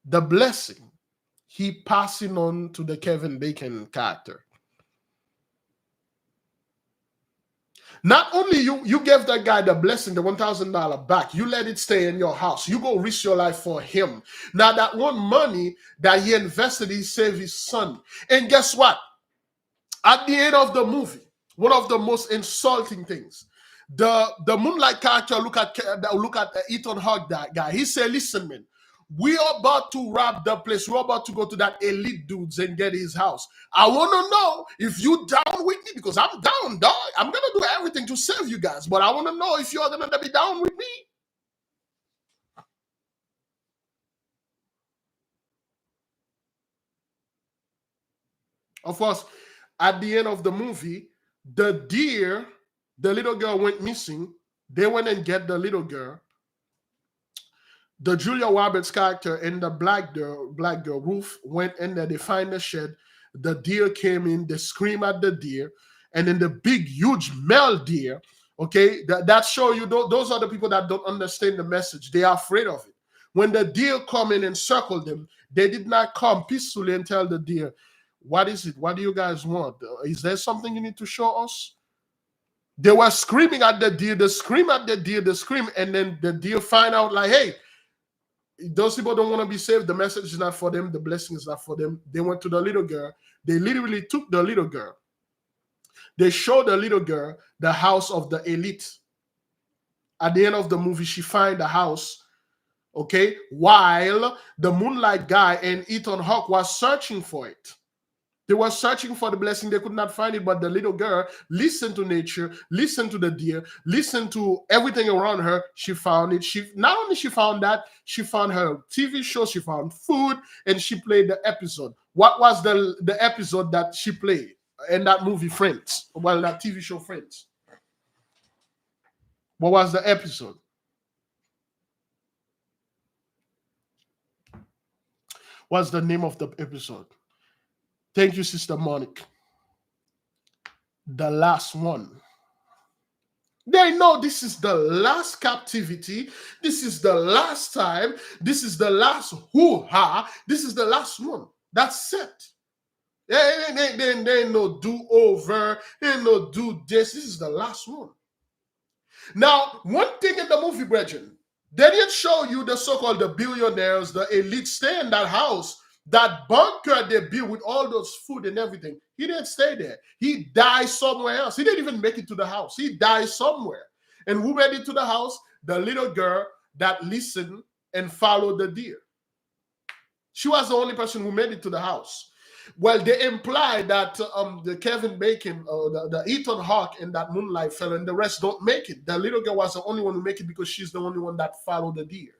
the blessing, he passing on to the Kevin Bacon character. Not only you gave that guy the blessing, the $1,000 back, you let it stay in your house. You go risk your life for him. Now that one money that he invested, he saved his son. And guess what? At the end of the movie, one of the most insulting things, the Moonlight character look at Ethan Hawke, that guy. He said, listen, man, We are about to rob the place. We're about to go to that elite dudes and get his house. I want to know if you down with me, because I'm down, dog. I'm gonna do everything to save you guys, but I want to know if you're gonna be down with me. Of course, at the end of the movie, the little girl went missing. They went and get the little girl. The Julia Roberts character and the black girl, Ruth, went in there. They find the shed. The deer came in. They scream at the deer, and then the big, huge male deer. Okay, that show you those are the people that don't understand the message. They are afraid of it. When the deer come in and circle them, they did not come peacefully and tell the deer, "What is it? What do you guys want? Is there something you need to show us?" They were screaming at the deer. They scream at the deer. They scream, and then the deer find out like, "Hey, those people don't want to be saved. The message is not for them. The blessing is not for them." They went to the little girl. They literally took the little girl. They showed the little girl the house of the elite. At the end of the movie, she find the house, okay, while the Moonlight guy and Ethan Hawke was searching for it. They were searching for the blessing. They could not find it, but the little girl listened to nature, listened to the deer, listened to everything around her. She found it. She not only she found that, she found her TV show, she found food, and she played the episode. What was the episode that she played in that movie, Friends? Well, that TV show, Friends. What was the episode? What's the name of the episode? Thank you, Sister Monique. The last one. They know this is the last captivity. This is the last time. This is the last hoo-ha. This is the last one. That's it. They ain't no do-over. They ain't no do this. This is the last one. Now, one thing in the movie, brethren, they didn't show you the so-called the billionaires, the elite stay in that house, that bunker they built with all those food and everything. He didn't stay there. He died somewhere else. He didn't even make it to the house. He died somewhere. And who made it to the house? The little girl that listened and followed the deer. She was the only person who made it to the house. Well, they imply that the Kevin Bacon, the Ethan Hawke, and that Moonlight fella, and the rest don't make it. The little girl was the only one who make it because she's the only one that followed the deer.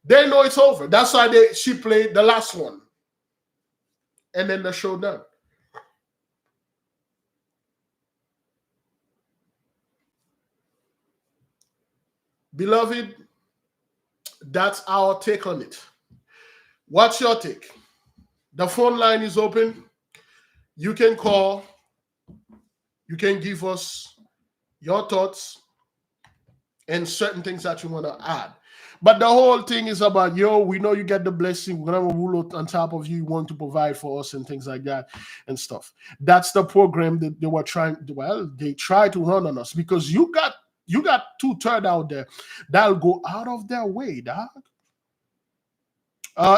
They know it's over. That's why she played the last one, and then the show done. Beloved, that's our take on it. What's your take? The phone line is open. You can call. You can give us your thoughts and certain things that you want to add. But the whole thing is about, we know you get the blessing. We're going to rule on top of you. You want to provide for us and things like that and stuff. That's the program that they were trying. Well, they try to run on us because you got 2/3 out there that'll go out of their way, dog.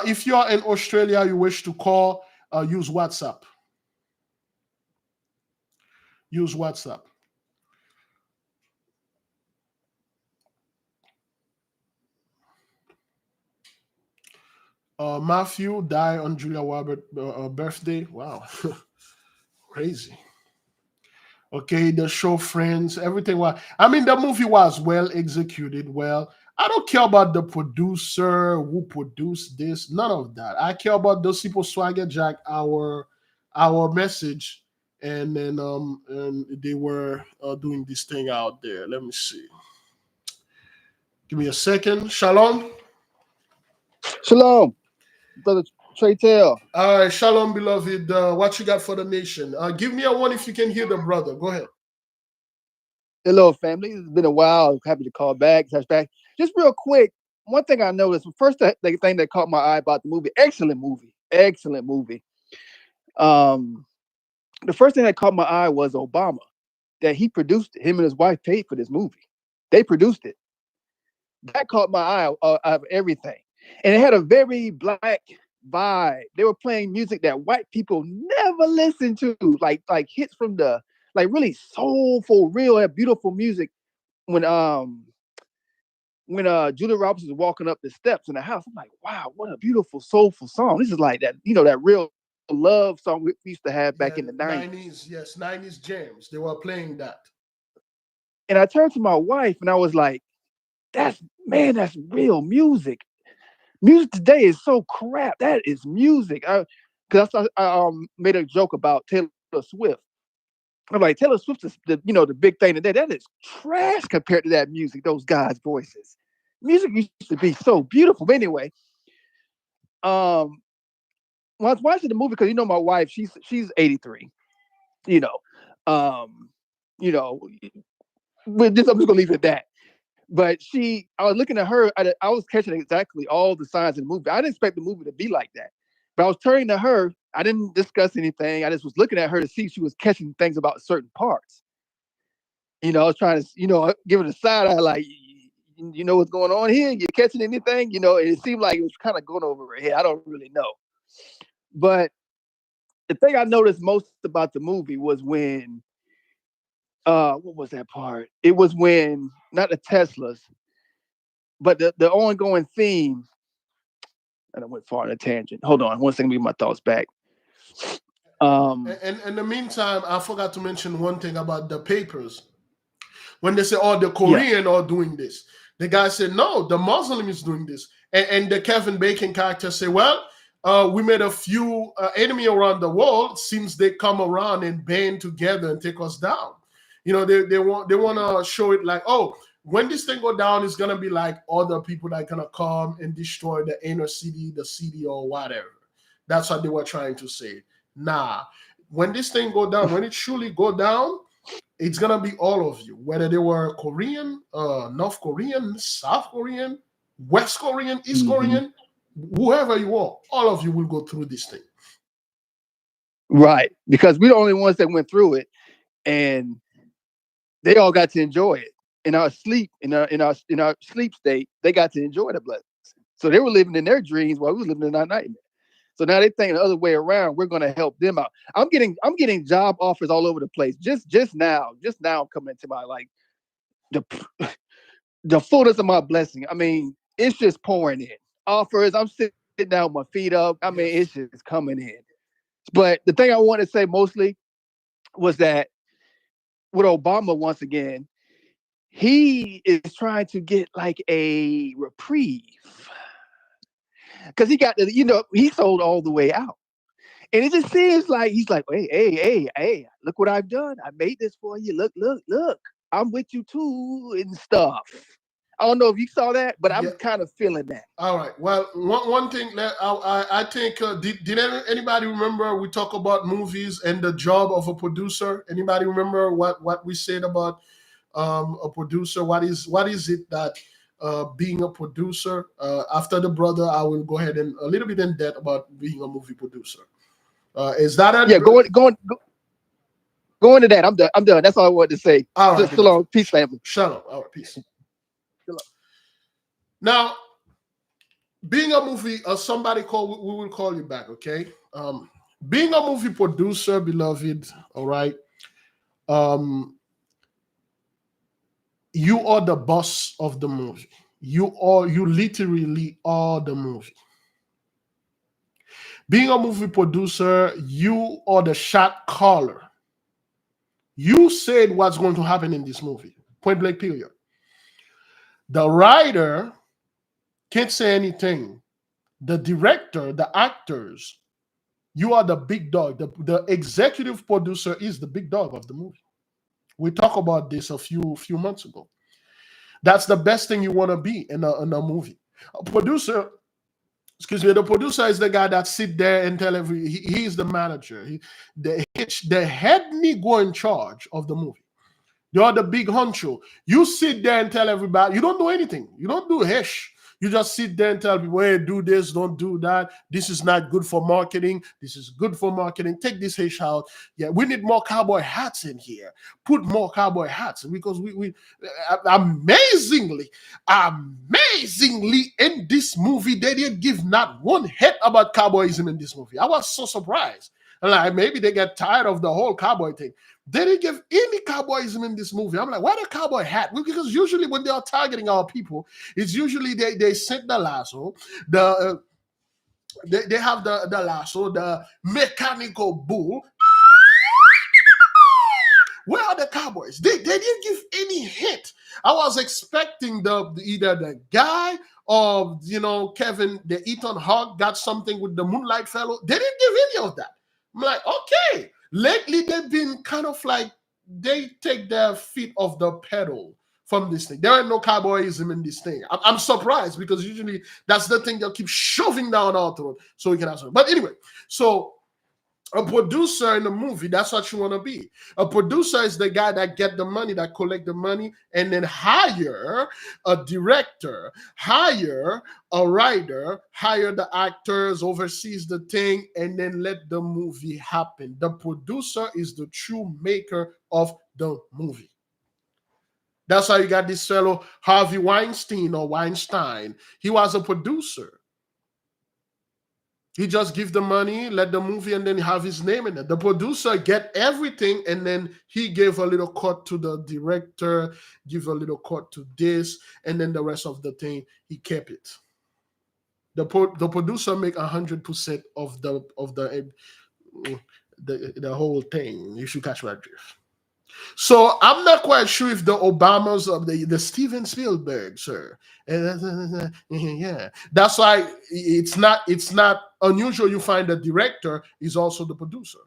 If you're in Australia, you wish to call, use WhatsApp. Use WhatsApp. Matthew died on Julia Roberts' birthday. Wow. Crazy. Okay, the show Friends, everything was. I mean, the movie was well executed. Well, I don't care about the producer who produced this. None of that. I care about those people swagger jack our message, and then and they were doing this thing out there. Let me see. Give me a second. Shalom. Shalom, brother Trey Tail. All right, shalom, beloved. What you got for the nation? Give me a one if you can hear the brother. Go ahead. Hello, family. It's been a while. Happy to call back, touch back. Just real quick, one thing I noticed, first the thing that caught my eye about the movie, excellent movie. The first thing that caught my eye was Obama, that he produced it. Him and his wife paid for this movie. They produced it. That caught my eye out of everything. And it had a very black vibe. They were playing music that white people never listen to, like hits from the, like really soulful, real beautiful music. When when Julia Roberts was walking up the steps in the house, I'm like, wow, what a beautiful, soulful song. This is like that, that real love song we used to have back in Yeah, the 90s. 90s, yes, 90s jams. They were playing that. And I turned to my wife and I was like, that's man, that's real music. Music today is so crap. That is music. Because I made a joke about Taylor Swift. I'm like, Taylor Swift is the big thing today. That is trash compared to that music. Those guys' voices. Music used to be so beautiful. But anyway, um, when I was watching the movie, because my wife, she's 83. You know, um, you know, I'm just gonna leave it at that. But I was looking at her. I was catching exactly all the signs in the movie. I didn't expect the movie to be like that. But I was turning to her. I didn't discuss anything. I just was looking at her to see if she was catching things about certain parts. I was trying to, give it a side eye, like, you know what's going on here? You catching anything? And it seemed like it was kind of going over her head. I don't really know. But the thing I noticed most about the movie was when, what was that part? It was when, not the Teslas, but the ongoing theme. And I went far on a tangent. Hold on, one second, get my thoughts back. And in the meantime, I forgot to mention one thing about the papers. When they say, oh, the Yeah. Korean are doing this, the guy said, no, the Muslim is doing this. And the Kevin Bacon character say, well, we made a few enemy around the world. Seems they come around and band together and take us down. They want to show it like, oh, when this thing go down, it's gonna be like other people that are gonna come and destroy the inner city, the city, or whatever. That's what they were trying to say. Nah, when this thing go down, when it truly go down, it's gonna be all of you, whether they were Korean, North Korean, South Korean, West Korean, East Korean, whoever you are, all of you will go through this thing. Right, because we're the only ones that went through it, and they all got to enjoy it. In our sleep, in our sleep state, they got to enjoy the blessing. So they were living in their dreams while we were living in our nightmare. So now they think the other way around. We're going to help them out. I'm getting job offers all over the place. Just now coming into my like the the fullness of my blessing. I mean, it's just pouring in offers. I'm sitting down with my feet up. I mean, it's just coming in. But the thing I want to say mostly was that with Obama, once again, he is trying to get like a reprieve because he got he sold all the way out. And it just seems like he's like, hey, look what I've done. I made this for you. Look. I'm with you too and stuff. I don't know if you saw that, but I'm kind of feeling that. All right. Well, one thing that I think, did anybody remember we talk about movies and the job of a producer? Anybody remember what we said about a producer? What is it that being a producer? After the brother, I will go ahead and a little bit in depth about being a movie producer. Is that a go into that? I'm done. That's all I wanted to say. All right. Still on. Peace, family. Shalom. All right. Peace. Now, being a movie, we will call you back, okay? Being a movie producer, beloved, all right. You are the boss of the movie. You literally are the movie. Being a movie producer, you are the shot caller. You said what's going to happen in this movie. Point blank, period. The writer can't say anything. The director, the actors, you are the big dog. The executive producer is the big dog of the movie. We talked about this a few months ago. That's the best thing you want to be in a movie. A producer, the producer is the guy that sit there and tell he's the manager. The head nigga in charge of the movie. You're the big honcho. You sit there and tell everybody. You don't do anything. You don't do hesh. You just sit there and tell people, hey, do this, don't do that. This is not good for marketing. This is good for marketing. Take this hesh out. Yeah, we need more cowboy hats in here. Put more cowboy hats because we amazingly in this movie, they didn't give not one hit about cowboyism in this movie. I was so surprised. Like maybe they get tired of the whole cowboy thing. They didn't give any cowboyism in this movie. I'm like, why the cowboy hat? Well, because usually when they are targeting our people, it's usually they sent the lasso, they have the lasso, the mechanical bull. Where are the Cowboys? They didn't give any hint. I was expecting either the guy or Kevin, the Ethan Hawke got something with the Moonlight Fellow. They didn't give any of that. I'm like, okay. Lately they've been kind of like they take their feet off the pedal from this thing. There ain't no cowboyism in this thing. I'm surprised because usually that's the thing they'll keep shoving down our throat so we can answer. But anyway, so a producer in a movie, that's what you want to be. A producer is the guy that get the money, that collect the money, and then hire a director, hire a writer, hire the actors, oversees the thing, and then let the movie happen. The producer is the true maker of the movie. That's how you got this fellow Harvey Weinstein or Weinstein. He was a producer. He just give the money, let the movie, and then have his name in it. The producer get everything, and then he gave a little cut to the director, give a little cut to this, and then the rest of the thing he kept it. The producer make 100% of the whole thing. You should catch my drift. So I'm not quite sure if the Obamas of the Steven Spielberg, sir. Yeah, that's why it's not unusual. You find the director is also the producer.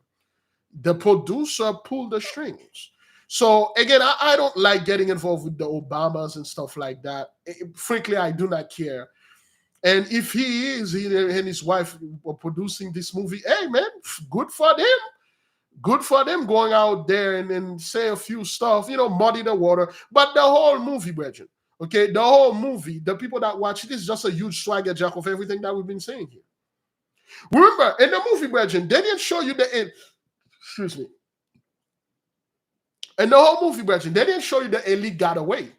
The producer pulled the strings. So again, I don't like getting involved with the Obamas and stuff like that. Frankly, I do not care. And if he and his wife were producing this movie, hey man, good for them. Good for them going out there and say a few stuff, muddy the water. But the whole movie, Bridget, okay, the whole movie, the people that watch it is just a huge swagger jack of everything that we've been saying here. Remember, in the movie, Bridget, they didn't show you the end. Excuse me. In the whole movie, Bridget, they didn't show you the elite got away.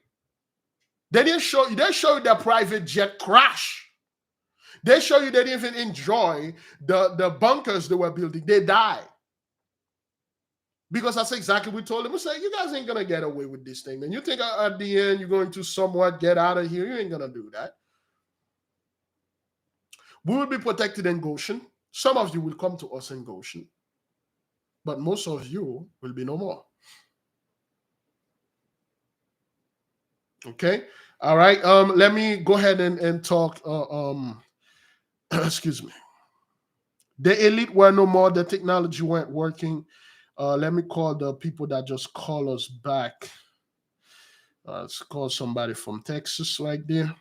They show you the private jet crash. They show you they didn't even enjoy the bunkers they were building. They died. Because that's exactly what we told them. We said, you guys ain't going to get away with this thing. And you think at the end you're going to somewhat get out of here. You ain't going to do that. We will be protected in Goshen. Some of you will come to us in Goshen. But most of you will be no more. Okay? All right. Let me go ahead and talk. Excuse me. The elite were no more. The technology weren't working. Let me call the people that just call us back. Let's call somebody from Texas right there.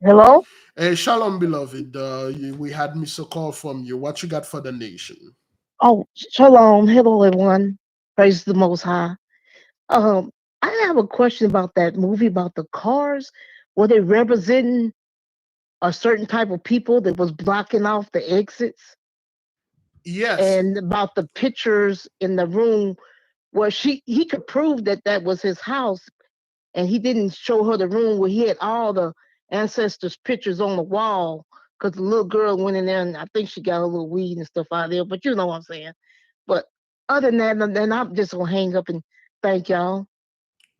Hello? Hey, shalom, beloved. We had missed a call from you. What you got for the nation? Oh, shalom. Hello, everyone. Praise the Most High. I have a question about that movie about the cars. Were they representing a certain type of people that was blocking off the exits? Yes. And about the pictures in the room where he could prove that was his house, and he didn't show her the room where he had all the ancestors' pictures on the wall because the little girl went in there and I think she got a little weed and stuff out of there. But you know what I'm saying. But other than that, then I'm just gonna hang up and thank y'all.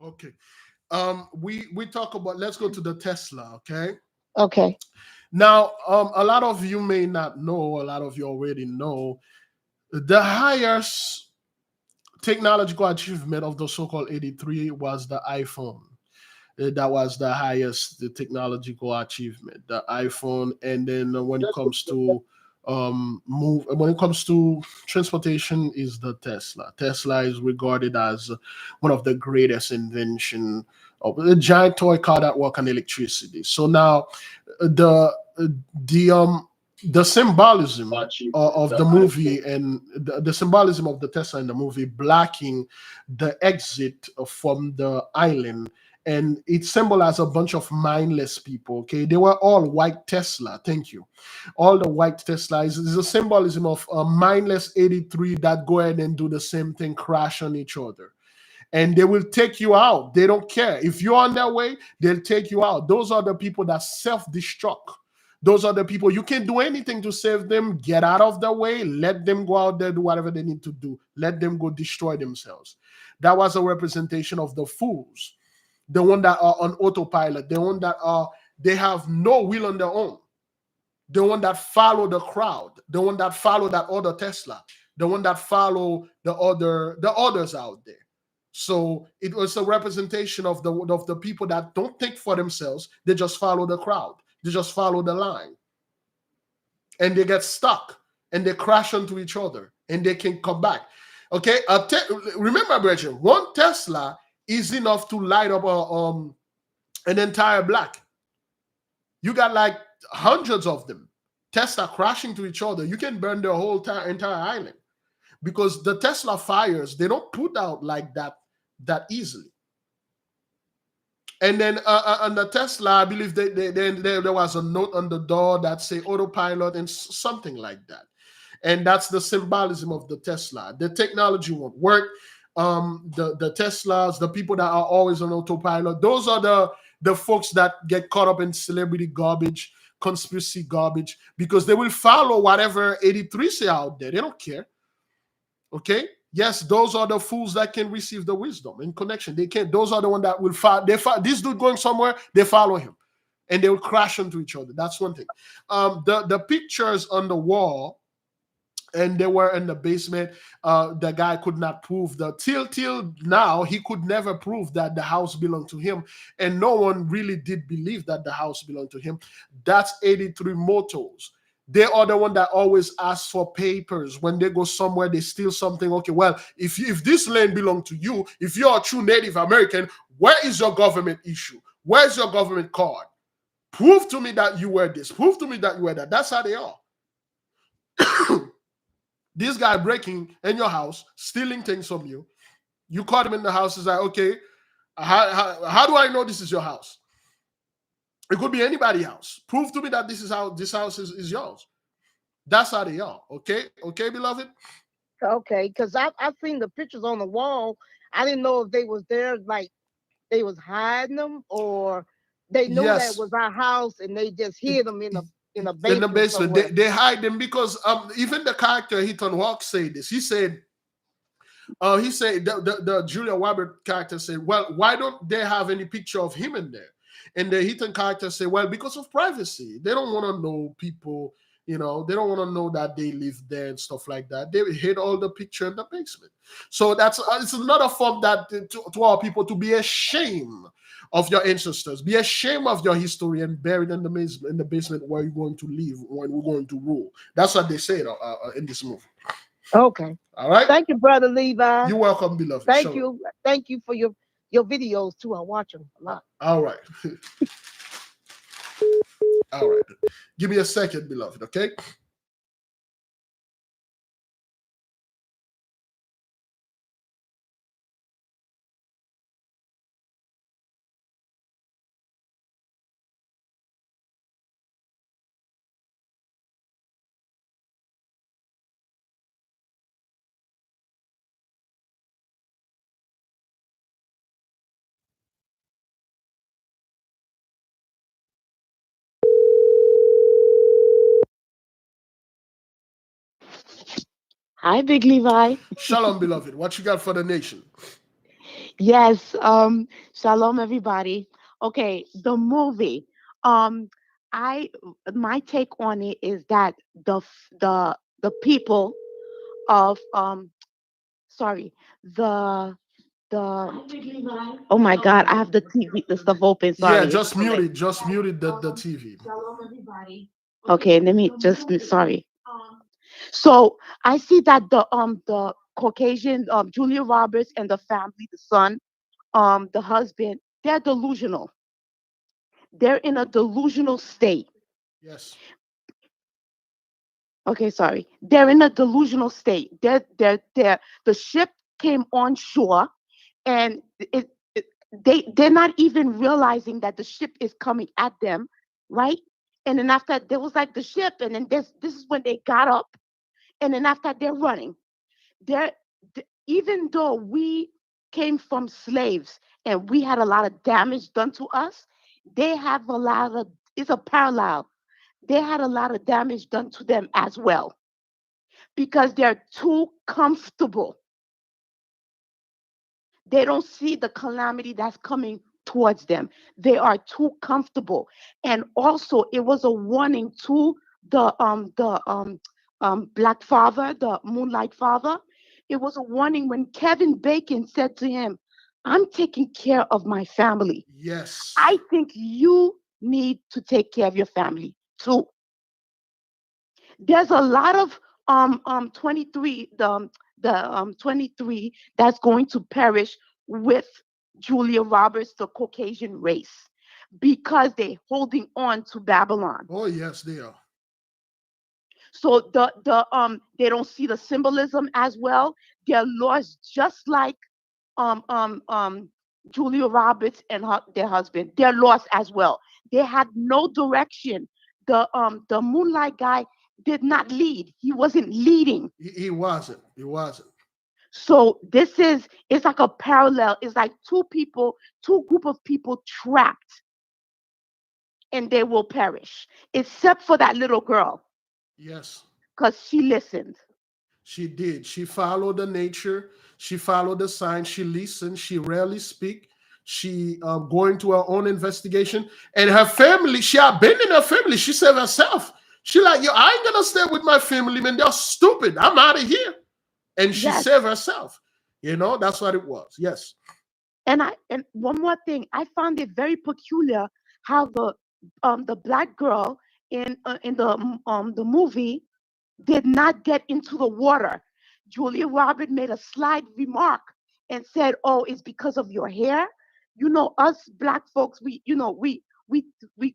Okay. We talk about. Let's go to the Tesla. Okay. Okay. Now, a lot of you may not know. A lot of you already know. The highest technological achievement of the so-called 83 was the iPhone. That was the highest technological achievement, the iPhone. And then when it comes to when it comes to transportation, is the Tesla. Tesla is regarded as one of the greatest invention of a giant toy car that work on electricity. So now the the symbolism of the movie and the symbolism of the Tesla in the movie blocking the exit from the island, and it symbolized a bunch of mindless people. Okay, they were all white Tesla. Thank you. All the white Tesla is a symbolism of a mindless 83 that go ahead and do the same thing, crash on each other. And they will take you out. They don't care. If you're on their way, they'll take you out. Those are the people that self-destruct. Those are the people you can't do anything to save them. Get out of the way. Let them go out there, do whatever they need to do. Let them go destroy themselves. That was a representation of the fools, the one that are on autopilot, the one that are they have no will on their own, the one that follow the crowd, the one that follow that other Tesla, the one that follow the others out there. So it was a representation of the people that don't think for themselves. They just follow the crowd. They just follow the line, and they get stuck, and they crash into each other, and they can come back. Okay, remember, Bridget, one Tesla is enough to light up an entire block. You got like hundreds of them. Tesla crashing to each other. You can burn the whole entire island because the Tesla fires, they don't put out like that easily. And then on the Tesla, I believe there was a note on the door that say autopilot and something like that. And that's the symbolism of the Tesla. The technology won't work. The Teslas, the people that are always on autopilot, those are the folks that get caught up in celebrity garbage, conspiracy garbage, because they will follow whatever 83 say out there. They don't care. Okay? Yes, those are the fools that can receive the wisdom in connection. They can't. Those are the one that will follow. This dude going somewhere, they follow him, and they will crash into each other. That's one thing. The pictures on the wall, and they were in the basement. The guy could not prove that till now he could never prove that the house belonged to him, and no one really did believe that the house belonged to him. That's 83 motors. They are the one that always ask for papers when they go somewhere. They steal something. Okay, well, if this land belongs to you, if you're a true Native American, where is your government issue? Where's your government card? Prove to me that you were this. Prove to me that you were that. That's how they are. This guy breaking in your house, stealing things from you. You caught him in the house. Is like, okay, how do I know this is your house? It could be anybody's house. Prove to me that this house is yours. That's how they are. Okay, beloved. Okay, because I've seen the pictures on the wall. I didn't know if they was there like they was hiding them, or they knew that Yes. was our house and they just hid them in the In the basement basement, somewhere. they hide them because even the character Ethan Hawke said this. He said the Julia Robert character said, well, why don't they have any picture of him in there? And the Ethan character said, well, because of privacy. They don't want to know people, they don't want to know that they live there and stuff like that. They hid all the picture in the basement. So it's another form that to our people to be ashamed of your ancestors, be ashamed of your history and buried in the basement where you're going to live when we're going to rule. That's what they say in this movie. Okay. All right. Thank you, Brother Levi. You're welcome, beloved. Thank you. Thank you for your videos too. I watch them a lot. All right. All right. Give me a second, beloved, okay? Hi, Big Levi. Shalom, beloved. What you got for the nation? Yes, shalom everybody. Okay, the movie. Um I my take on it is that the people of sorry, the oh my god, I have the TV the stuff open, Yeah, sorry. It's just mute okay. it. Just mute it, the TV. Shalom everybody. Okay, let me just sorry. So I see that the Caucasian Julia Roberts and the family, the son, the husband, they're delusional. They're in a delusional state. Yes. Okay, sorry. They're in a delusional state. The ship came on shore, and they're not even realizing that the ship is coming at them, right? And then after that, there was like the ship, and then this is when they got up, and then after that, they're running. They're even though we came from slaves and we had a lot of damage done to us, they have a lot of it's a parallel. they had a lot of damage done to them as well because they're too comfortable. They don't see the calamity that's coming towards them. They are too comfortable. And also, it was a warning to the black father, the Moonlight father. It was a warning when Kevin Bacon said to him, "I'm taking care of my family. Yes. I think you need to take care of your family too." There's a lot of 23 the 23 that's going to perish with Julia Roberts, the Caucasian race, because they're holding on to Babylon. Oh yes, they are. So they don't see the symbolism as well. They're lost just like um um um Julia Roberts and their husband. They're lost as well. They had no direction. The Moonlight guy did not lead. He wasn't leading. He wasn't. He wasn't. So it's like a parallel. It's like two people, two group of people trapped, and they will perish, except for that little girl, Yes. because she listened. She did. She followed the nature. She followed the signs. She listened. She rarely speak. She going to her own investigation. And her family, she abandoned her family. She said herself. She like, yo, I ain't gonna stay with my family, man. They're stupid. I'm out of here. And she Yes. saved herself. That's what it was. Yes. And one more thing, I found it very peculiar how the black girl in the movie did not get into the water. Julia Roberts made a slight remark and said, "Oh, it's because of your hair. Us black folks, we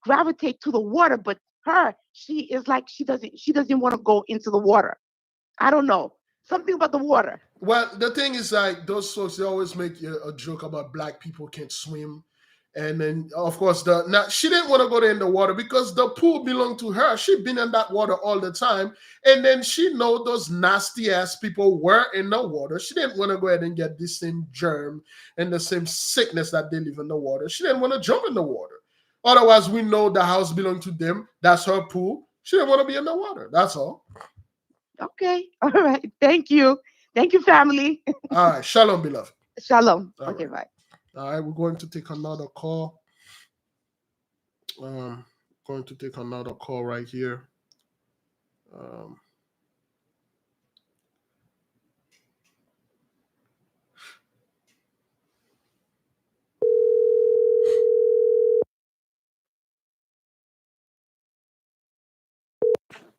gravitate to the water, but her, she is like she doesn't want to go into the water. I don't know, something about the water." Well, the thing is, like those folks, they always make a joke about black people can't swim, and then of course now she didn't want to go there in the water because the pool belonged to her. She'd been in that water all the time, and then she know those nasty ass people were in the water. She didn't want to go ahead and get the same germ and the same sickness that they live in the water. She didn't want to jump in the water. Otherwise, we know the house belonged to them. That's her pool. She didn't want to be in the water. That's all. Okay, all right. Thank you, family. All right. Shalom, beloved. Shalom. All Okay, right. bye. All right, we're going to take another call. Um, Going to take another call right here. Um,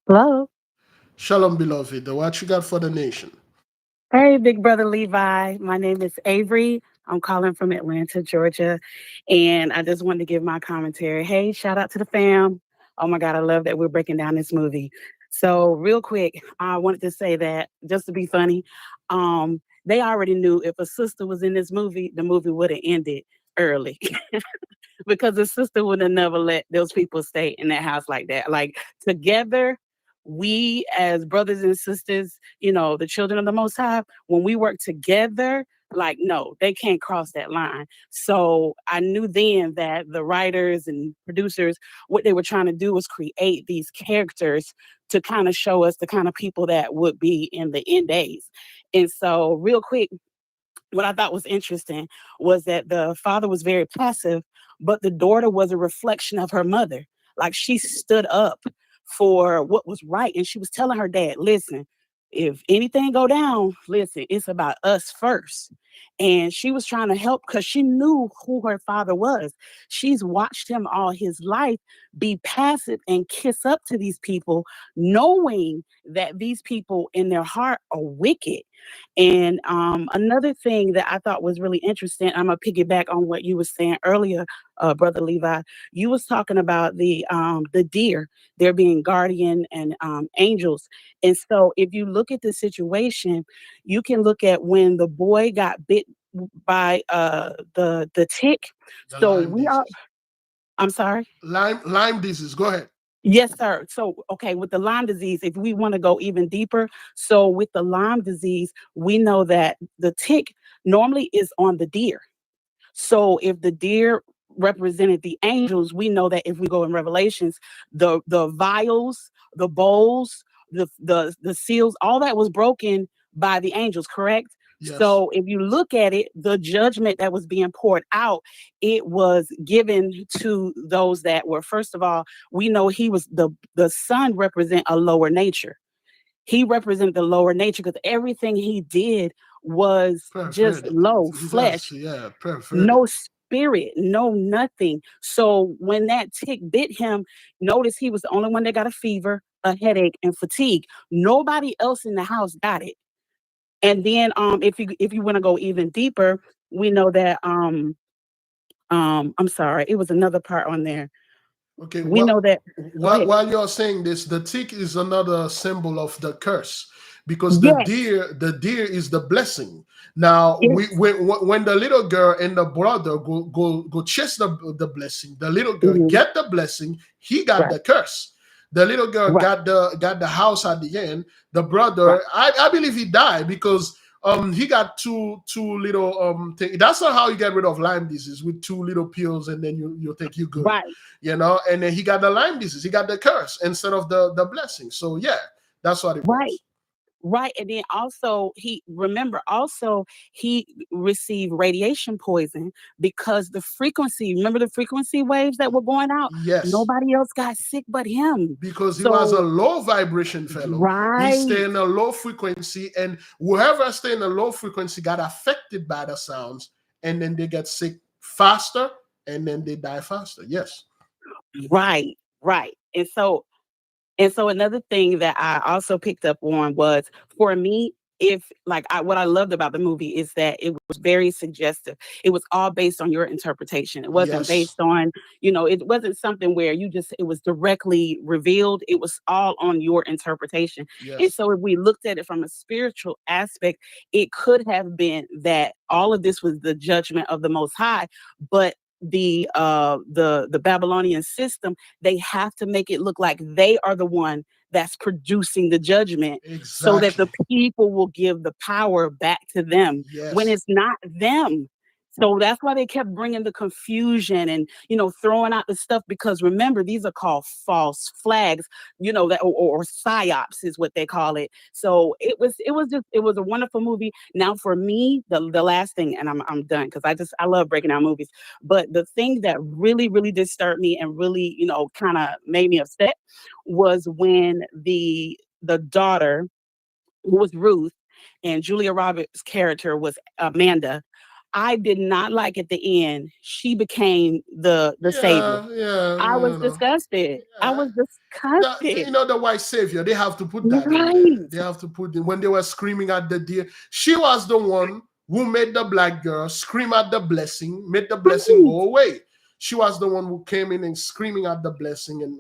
Hello. Shalom, beloved. What you got for the nation? Hey, Big Brother Levi. My name is Avery. I'm calling from Atlanta, Georgia. And I just wanted to give my commentary. Hey, shout out to the fam. Oh my God, I love that we're breaking down this movie. So, real quick, I wanted to say that just to be funny, they already knew if a sister was in this movie, the movie would have ended early. Because the sister would have never let those people stay in that house like that. Like together, we as brothers and sisters, the children of the Most High, when we work together, like no, they can't cross that line. So I knew then that the writers and producers, what they were trying to do was create these characters to kind of show us the kind of people that would be in the end days. And so, real quick, what I thought was interesting was that the father was very passive, but the daughter was a reflection of her mother. Like she stood up for what was right. And she was telling her dad, listen, if anything go down, listen, it's about us first. And she was trying to help because she knew who her father was. She's watched him all his life be passive and kiss up to these people, knowing that these people in their heart are wicked. And another thing that I thought was really interesting, I'm gonna piggyback on what you were saying earlier, Brother Levi. You was talking about the deer, there being guardian and angels. And so if you look at the situation, you can look at when the boy got bit by the tick. The So Lyme we are. disease. I'm sorry. Lyme disease. Go ahead. Yes, sir. So, okay, with the Lyme disease, if we want to go even deeper, so with the Lyme disease, we know that the tick normally is on the deer. So if the deer represented the angels, we know that if we go in Revelations, the vials, the bowls, the seals, all that was broken by the angels, correct? Yes. So if you look at it, the judgment that was being poured out, it was given to those that were, first of all, we know he was the son represent a lower nature. He represented the lower nature because everything he did was just Perverted. low He just, flesh, yeah, perverted. no spirit, no nothing. So when that tick bit him, notice he was the only one that got a fever, a headache, and fatigue. Nobody else in the house got it. And then if you want to go even deeper, we know that I'm sorry, it was another part on there. Okay, We know that, go ahead. while you're saying this, the tick is another symbol of the curse because Yes, the deer is the blessing. Now, it's when the little girl and the brother go chase the blessing, the little girl mhm, get the blessing, he got right, the curse. The little girl right, got the house at the end. The right, brother, I believe he died because he got two little thing. That's not how you get rid of Lyme disease, with two little pills and then you think you're good, right. and then he got the Lyme disease, he got the curse instead of the blessing. So yeah, that's what it Right. was. Right. And then also he received radiation poison because the frequency, remember the frequency waves that were going out? Yes, Nobody else got sick but him. because he was a So low vibration fellow. He right, stayed in a low frequency, and whoever stay in a low frequency got affected by the sounds, and then they get sick faster, and then they die faster. Yes. right, right. And so another thing that I also picked up on was, for me, if like what I loved about the movie is that it was very suggestive. It was all based on your interpretation. It wasn't Yes. based on, it wasn't something where it was directly revealed. It was all on your interpretation. And Yes. so if we looked at it from a spiritual aspect, it could have been that all of this was the judgment of the Most High, but the Babylonian system, they have to make it look like they are the one that's producing the judgment so that the Exactly. people will give the power back to them when Yes. it's not them. So that's why they kept bringing the confusion and, throwing out the stuff, because remember, these are called false flags, that or psyops is what they call it. So it was a wonderful movie. Now for me, the last thing, and I'm done because I love breaking down movies. But the thing that really, really disturbed me and really, kind of made me upset was when the daughter, who was Ruth, and Julia Roberts' character was Amanda. I did not like at the end she became the savior. Yeah. Yeah. I was You know. disgusted. I Yeah. was disgusted. The white savior, they have to put that in there. Right. They have to put in when they were screaming at the deer. She was the one who made the black girl scream at the blessing, made the blessing Right. go away. She was the one who came in and screaming at the blessing and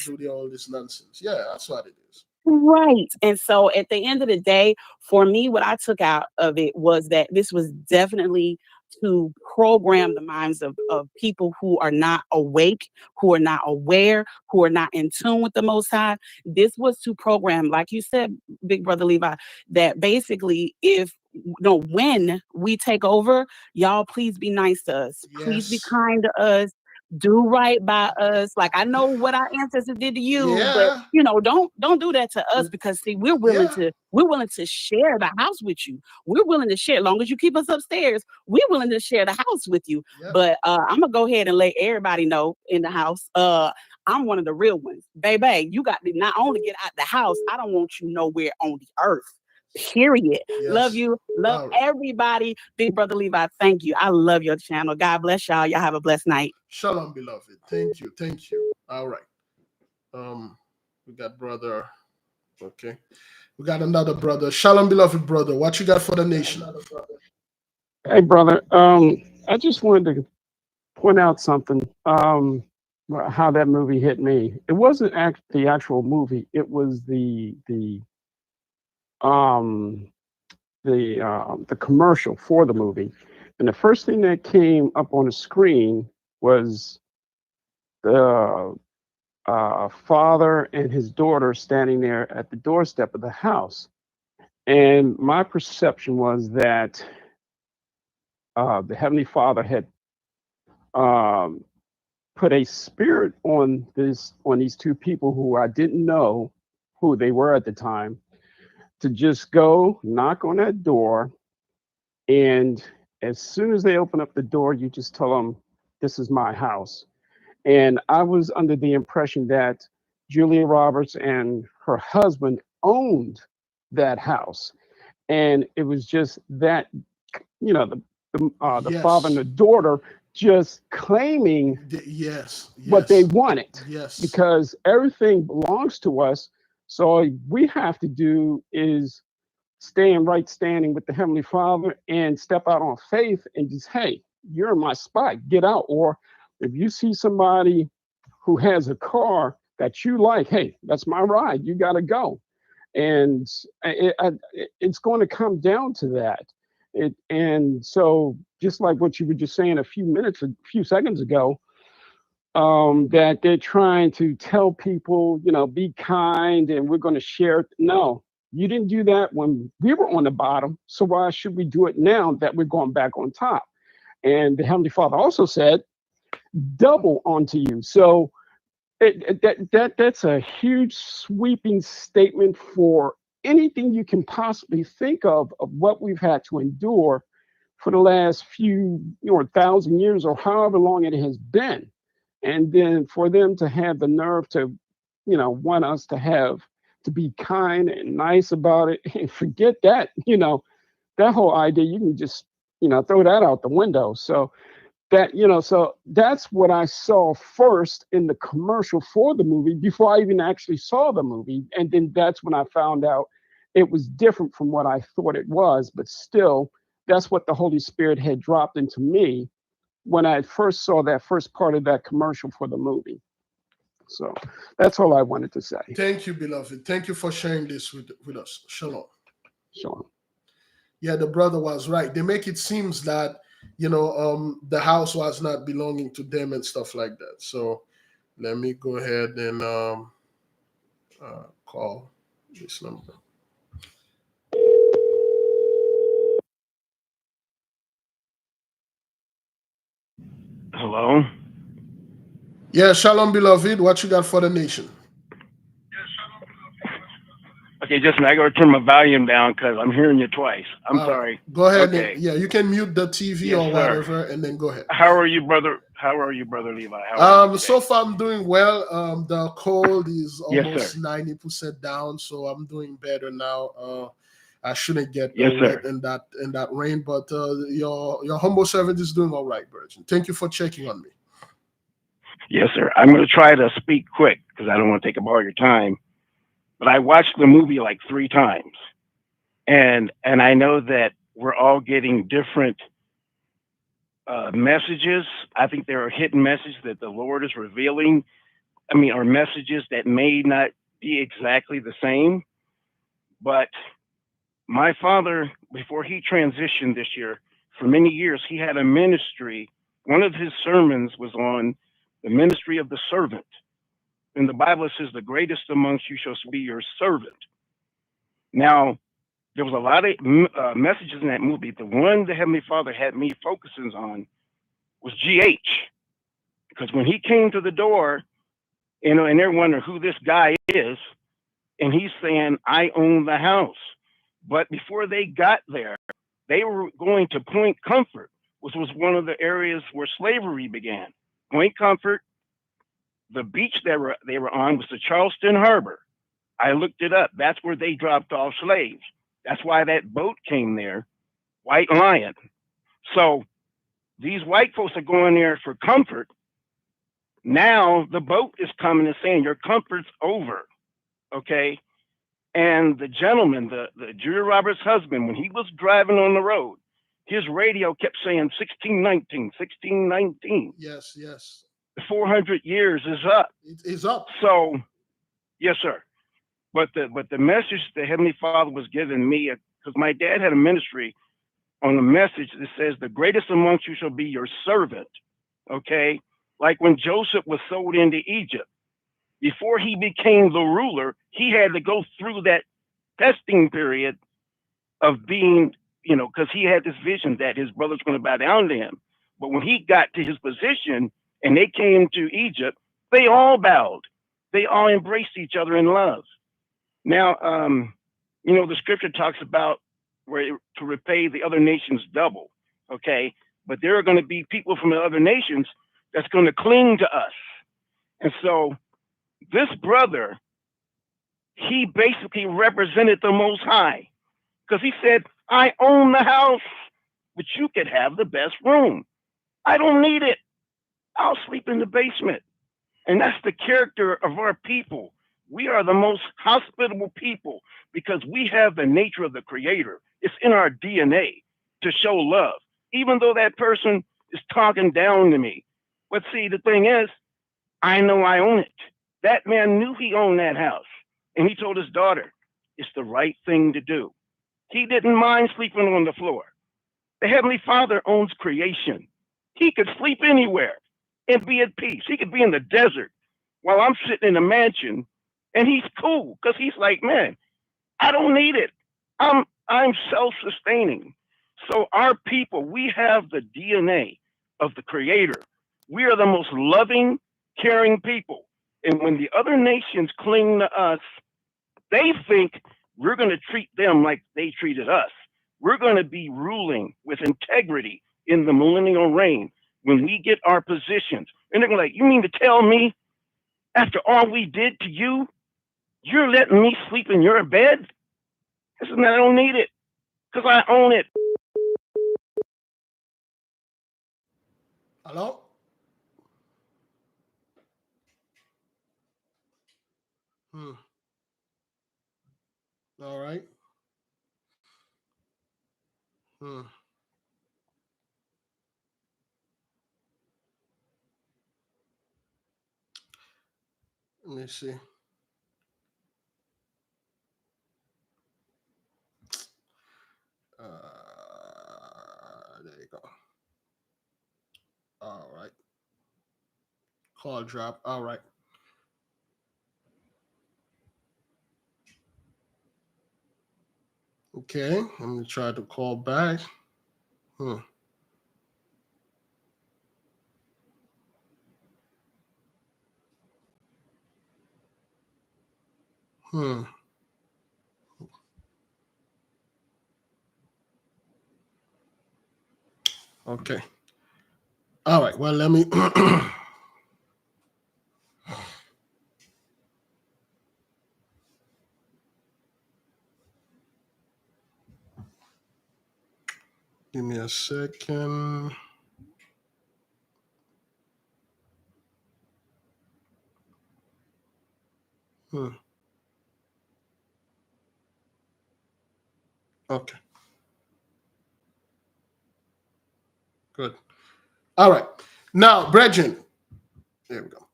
do all this nonsense. Yeah, that's what it is. Right. And so at the end of the day, for me, what I took out of it was that this was definitely to program the minds of people who are not awake, who are not aware, who are not in tune with the Most High. This was to program, like you said, Big Brother Levi, that basically when we take over, y'all please be nice to us. Please be Yes. kind to us. Do right by us. Like, I know what our ancestors did to you, but Yeah. don't do that to us, because see, Yeah. we're willing to share the house with you. We're willing to share, as long as you keep us upstairs. We're willing to share the house with you. Yep. But I'm gonna go ahead and let everybody know in the house. I'm one of the real ones, baby. You got to not only get out the house. I don't want you nowhere on the earth. Period. Love Yes. you. Love All right. everybody. Big Brother Levi, thank you. I love your channel. God bless y'all. Y'all have a blessed night. Shalom, beloved. Thank you. Thank you. All right. Um, we got brother. Okay. We got another brother. Shalom, beloved brother. What you got for the nation? Hey, brother. I just wanted to point out something. How that movie hit me. It wasn't the actual movie. It was um the commercial for the movie. And the first thing that came up on the screen was the father and his daughter standing there at the doorstep of the house. And my perception was that the Heavenly Father had put a spirit on these two people who I didn't know who they were at the time, to just go knock on that door, and as soon as they open up the door, you just tell them, "This is my house." And I was under the impression that Julia Roberts and her husband owned that house, and it was just that, the father and Yes. the daughter just claiming Yes. what they Yes. wanted, Yes. because everything belongs to us. So all we have to do is stay in right standing with the Heavenly Father and step out on faith and just, hey, you're in my spot, get out. Or if you see somebody who has a car that you like, hey, that's my ride, you got to go. And it's going to come down to that. And so, just like what you were just saying a few seconds ago, that they're trying to tell people, be kind and we're going to share it. No, you didn't do that when we were on the bottom. So why should we do it now that we're going back on top? And the Heavenly Father also said, double onto you. So that's a huge sweeping statement for anything you can possibly think of what we've had to endure for the last few 1,000 years or however long it has been. And then for them to have the nerve to want us to be kind and nice about it, and forget that, that whole idea, you can just throw that out the window. So that's what I saw first in the commercial for the movie before I even actually saw the movie. And then that's when I found out it was different from what I thought it was, but still, that's what the Holy Spirit had dropped into me when I first saw that first part of that commercial for the movie. So that's all I wanted to say. Thank you, beloved. Thank you for sharing this with us. Shalom. Shalom. Yeah, the brother was right. They make it seems that the house was not belonging to them and stuff like that. So let me go ahead and call this number. Hello? Yeah, shalom, beloved. What you got for the nation? Okay, just I gotta turn my volume down because I'm hearing you twice. I'm sorry. Go ahead. Okay. And, yeah, you can mute the TV Yes, or sir. whatever, and then go ahead. How are you, brother? How are you, brother Levi? How are you So today? far I'm doing well. The cold is Yes, almost sir. 90% down, so I'm doing better now. I shouldn't get Yes, wet sir. in that rain, but your humble servant is doing all right, Virgin. Thank you for checking on me. Yes, sir. I'm gonna try to speak quick because I don't want to take up all your time. But I watched the movie like 3 times, and I know that we're all getting different messages. I think there are hidden messages that the Lord is revealing. Or messages that may not be exactly the same. But my father, before he transitioned this year, for many years, he had a ministry. One of his sermons was on the ministry of the servant. And the Bible says, the greatest amongst you shall be your servant. Now, there was a lot of messages in that movie. The one the Heavenly Father had me focusing on was GH. Because when he came to the door, and they're wondering who this guy is, and he's saying, I own the house. But before they got there, they were going to Point Comfort, which was one of the areas where slavery began. Point Comfort, the beach they were on was the Charleston Harbor. I looked it up. That's where they dropped off slaves. That's why that boat came there, White Lion. So these white folks are going there for comfort. Now the boat is coming and saying, your comfort's over, okay? And the gentleman, the Julia Roberts' husband, when he was driving on the road, his radio kept saying 1619, 1619. Yes, yes. The 400 years is up. It is up. So, yes, sir. But the message the Heavenly Father was giving me, because my dad had a ministry on a message that says, the greatest amongst you shall be your servant, okay? Like when Joseph was sold into Egypt, before he became the ruler, he had to go through that testing period of being, because he had this vision that his brother's going to bow down to him. But when he got to his position and they came to Egypt, they all bowed. They all embraced each other in love. Now, the scripture talks about where to repay the other nations double. Okay. But there are going to be people from the other nations that's going to cling to us. And so this brother, he basically represented the Most High because he said, I own the house, but you could have the best room. I don't need it. I'll sleep in the basement. And that's the character of our people. We are the most hospitable people because we have the nature of the Creator. It's in our DNA to show love, even though that person is talking down to me. But see, the thing is, I know I own it. That man knew he owned that house. And he told his daughter, it's the right thing to do. He didn't mind sleeping on the floor. The Heavenly Father owns creation. He could sleep anywhere and be at peace. He could be in the desert while I'm sitting in a mansion, and he's cool because he's like, man, I don't need it. I'm self-sustaining. So our people, we have the DNA of the Creator. We are the most loving, caring people. And when the other nations cling to us, they think we're going to treat them like they treated us. We're going to be ruling with integrity in the millennial reign when we get our positions. And they're going to like, you mean to tell me after all we did to you, you're letting me sleep in your bed? I said, no, I don't need it because I own it. Hello? All right. Let me see. There you go. All right. Call drop. All right. Okay. Let me try to call back. Okay. All right. Well, let me. Give me a second. Okay. Good. All right. Now, brethren. There we go.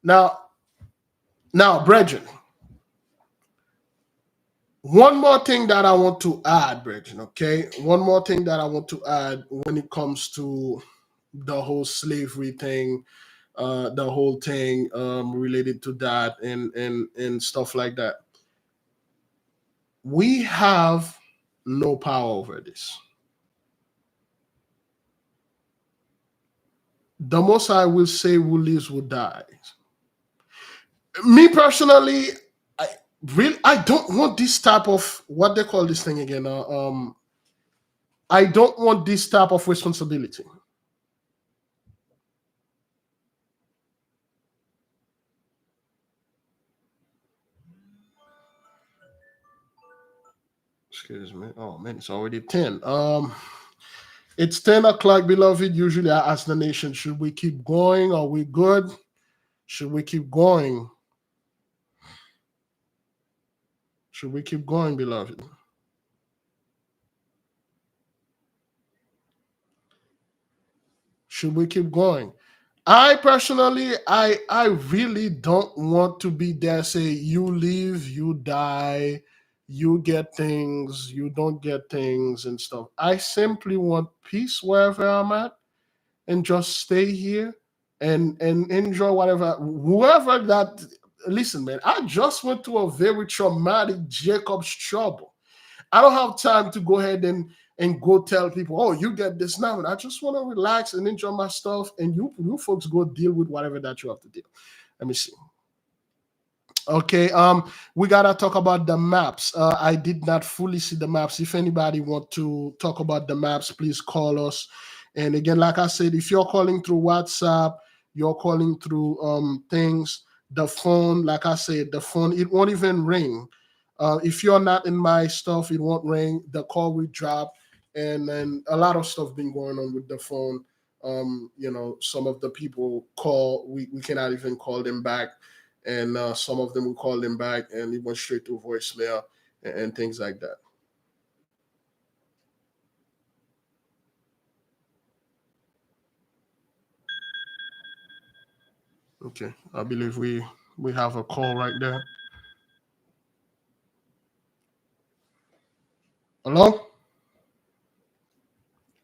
Now, brethren. One more thing that I want to add, brethren, okay? One more thing that I want to add when it comes to the whole slavery thing, the whole thing related to that and stuff like that. We have no power over this. The Most High will say who lives will die. Me personally, I don't want this type of, what they call this thing again. I don't want this type of responsibility. Excuse me. Oh man, it's already 10. It's 10 o'clock, beloved. Usually I ask the nation, should we keep going? Are we good? Should we keep going? Should we keep going, beloved? Should we keep going? I personally, I really don't want to be there, say, you live, you die, you get things, you don't get things and stuff. I simply want peace wherever I'm at and just stay here and enjoy whoever that. Listen, man, I just went through a very traumatic Jacob's trouble. I don't have time to go ahead and go tell people, oh, you get this now, and I just want to relax and enjoy my stuff, and you folks go deal with whatever that you have to deal. Let me see. Okay, we gotta talk about the maps. I did not fully see the maps. If anybody want to talk about the maps, please call us. And again, like I said, if you're calling through WhatsApp, you're calling through things, the phone, like I said, the phone, it won't even ring. If you're not in my stuff, it won't ring. The call will drop, and then a lot of stuff been going on with the phone. Some of the people call, we cannot even call them back, and some of them will call them back, and it went straight to voicemail and things like that. Okay, I believe we have a call right there. Hello?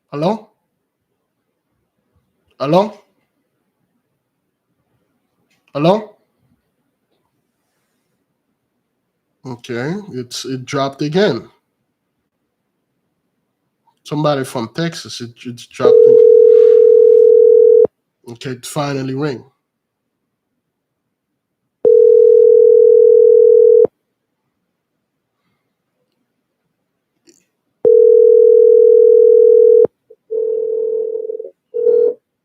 Hello? Hello? Hello? Okay, it dropped again. Somebody from Texas, it's dropped. Okay, it finally ring.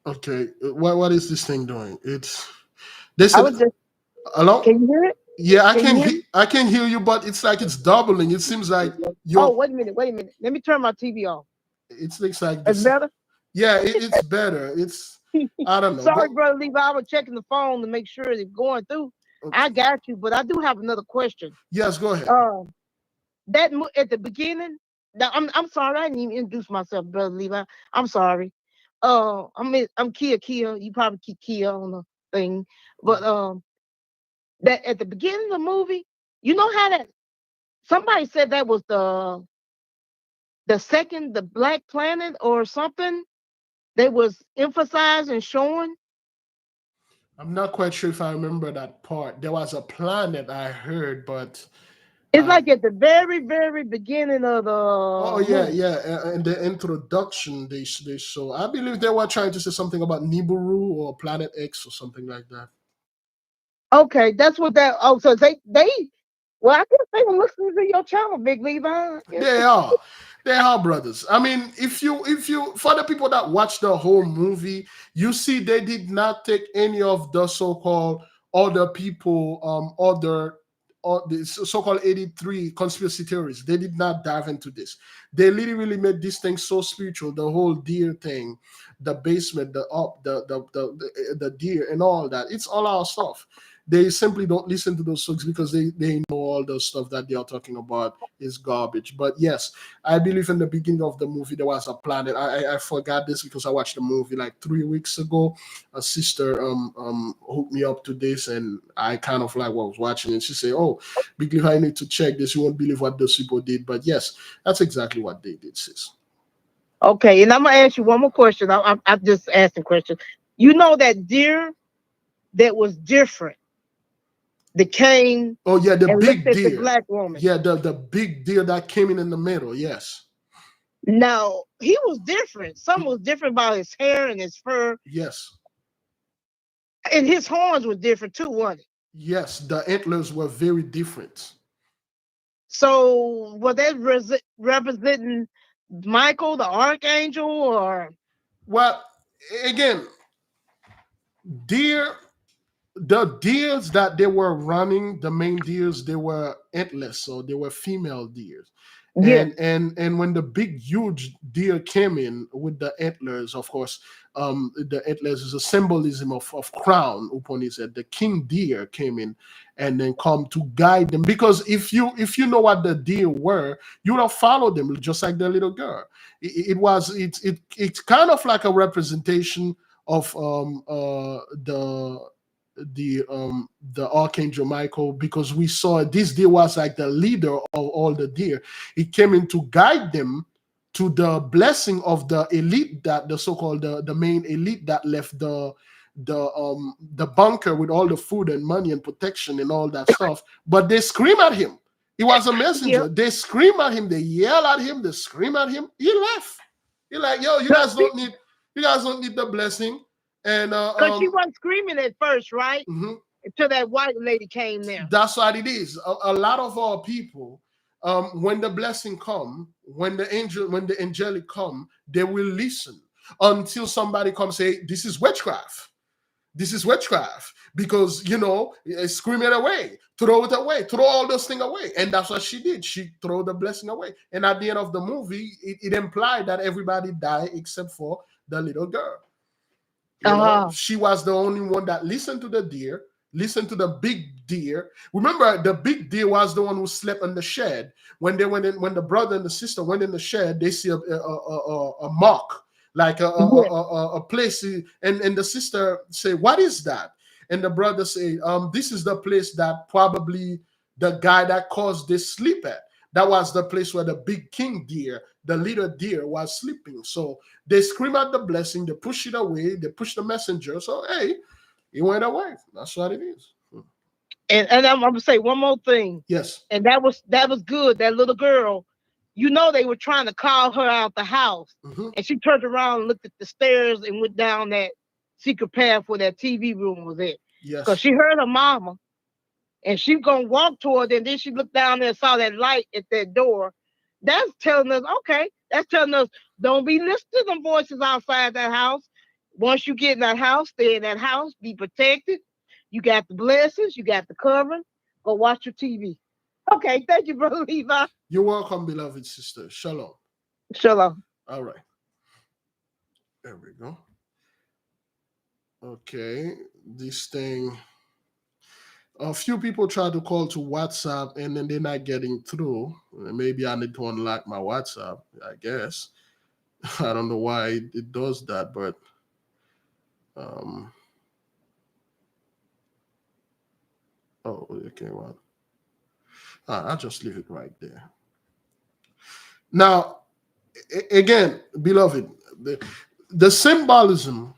Okay, what is this thing doing? This. I was just. Hello? Can you hear it? Yeah, Can I can hear you, but it's like it's doubling. It seems like Oh, you're. wait a minute. Wait a minute. Let me turn my TV off. It looks like It's this. better. Yeah, it's better. It's I don't know. Sorry, But brother Levi. I was checking the phone to make sure it's going through. I got you, but I do have another question. yes, go ahead. At the beginning. Now, I'm sorry. I didn't even introduce myself, brother Levi. I'm sorry. I'm Kia. You probably keep Kia on the thing, but that at the beginning of the movie, you know how that somebody said that was the Black Planet or something. They was emphasized and showing. I'm not quite sure if I remember that part. There was a plan that I heard, but It's like at the very, very beginning of the oh yeah, movie. yeah. In the introduction, they show. I believe they were trying to say something about Nibiru or Planet X or something like that. Okay, that's what that. Oh, so they. Well, I guess they were listening to your channel, Big Levi. They are. They are brothers. I mean, if you for the people that watch the whole movie, you see they did not take any of the so-called other people, other or the so-called 83 conspiracy theories. They did not dive into this. They literally made this thing so spiritual, the whole deer thing, the basement, the up, the deer and all that. It's all our stuff. They simply don't listen to those songs because they know all the stuff that they are talking about is garbage. But yes, I believe in the beginning of the movie there was a plan. And I forgot this because I watched the movie like 3 weeks ago. A sister hooked me up to this, and I kind of like was watching it. She said, "Oh, Big Levi, I need to check this. You won't believe what those people did." But yes, that's exactly what they did, sis. Okay, and I'm gonna ask you one more question. I'm just asking questions. You know that deer that was different that came Oh yeah, the and looked big at the deer. black woman. Yeah, the big deer that came in the middle. Yes. Now he was different. Some was different about his hair and his fur, Yes. and his horns were different too, wasn't it? Yes, the antlers were very different. So were they representing Michael, the archangel, or Well, again, deer, the deers that they were running, the main deers, they were antlers, so they were female deers. yeah? And when the big huge deer came in with the antlers, of course, the antlers is a symbolism of crown upon his head. The king deer came in and then come to guide them, because if you know what the deer were, you would have followed them just like the little girl. It's kind of like a representation of the archangel Michael, because we saw this deer was like the leader of all the deer. He came in to guide them to the blessing of the elite, that the so-called the main elite that left the bunker with all the food and money and protection and all that stuff. But they scream at him. He was a messenger. They scream at him, they yell at him, they scream at him. He left. He like, yo, you guys don't need the blessing. And Because she wasn't screaming at first, right? mhm. Until that white lady came there. That's what it is. A lot of our people, when the blessing come, when the angelic come, they will listen until somebody comes say, "This is witchcraft. This is witchcraft." Because scream it away, throw it away, throw all those things away, and that's what she did. She threw the blessing away, and at the end of the movie, it implied that everybody died except for the little girl. She was the only one that listened to the deer, listened to the big deer. Remember, the big deer was the one who slept in the shed. When they went in, when the brother and the sister went in the shed, they see a mark, like a place, and the sister say, "What is that?" And the brother say, "This is the place that probably the guy that caused this sleep at. That was the place where the big king deer, the little deer, was sleeping." So they scream out the blessing, they push it away, they push the messenger. So hey, he went away. That's what it is. And I'm gonna say one more thing. Yes. And that was good. That little girl, they were trying to call her out the house, and she turned around and looked at the stairs and went down that secret path where that TV room was at. Yes. Because she heard her mama, and she gonna walk toward it, and then she looked down there and saw that light at that door. That's telling us, don't be listening to them voices outside that house. Once you get in that house, stay in that house, be protected. You got the blessings, you got the covering. Go watch your TV. Okay, thank you, Brother Levi. You're welcome, beloved sister. Shalom. Shalom. All right. There we go. Okay, this thing. A few people try to call to WhatsApp and then they're not getting through. Maybe I need to unlock my WhatsApp, I guess. I don't know why it does that, but oh, okay, well, I'll just leave it right there. Now, again, beloved, the symbolism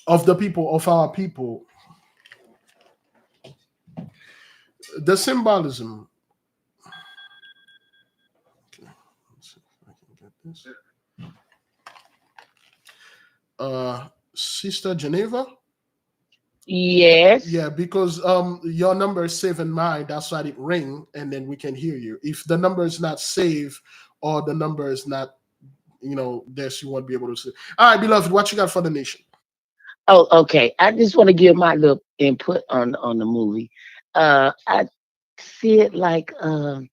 of the people, of our people, the symbolism. Okay, let's see if I can get this. Sister Geneva. Yes. Yeah, because your number is saved in mine. That's why it ring, and then we can hear you. If the number is not saved or the number is not, there, you won't be able to see. All right, beloved, what you got for the nation? Oh, okay. I just want to give my little input on the movie. I see it like the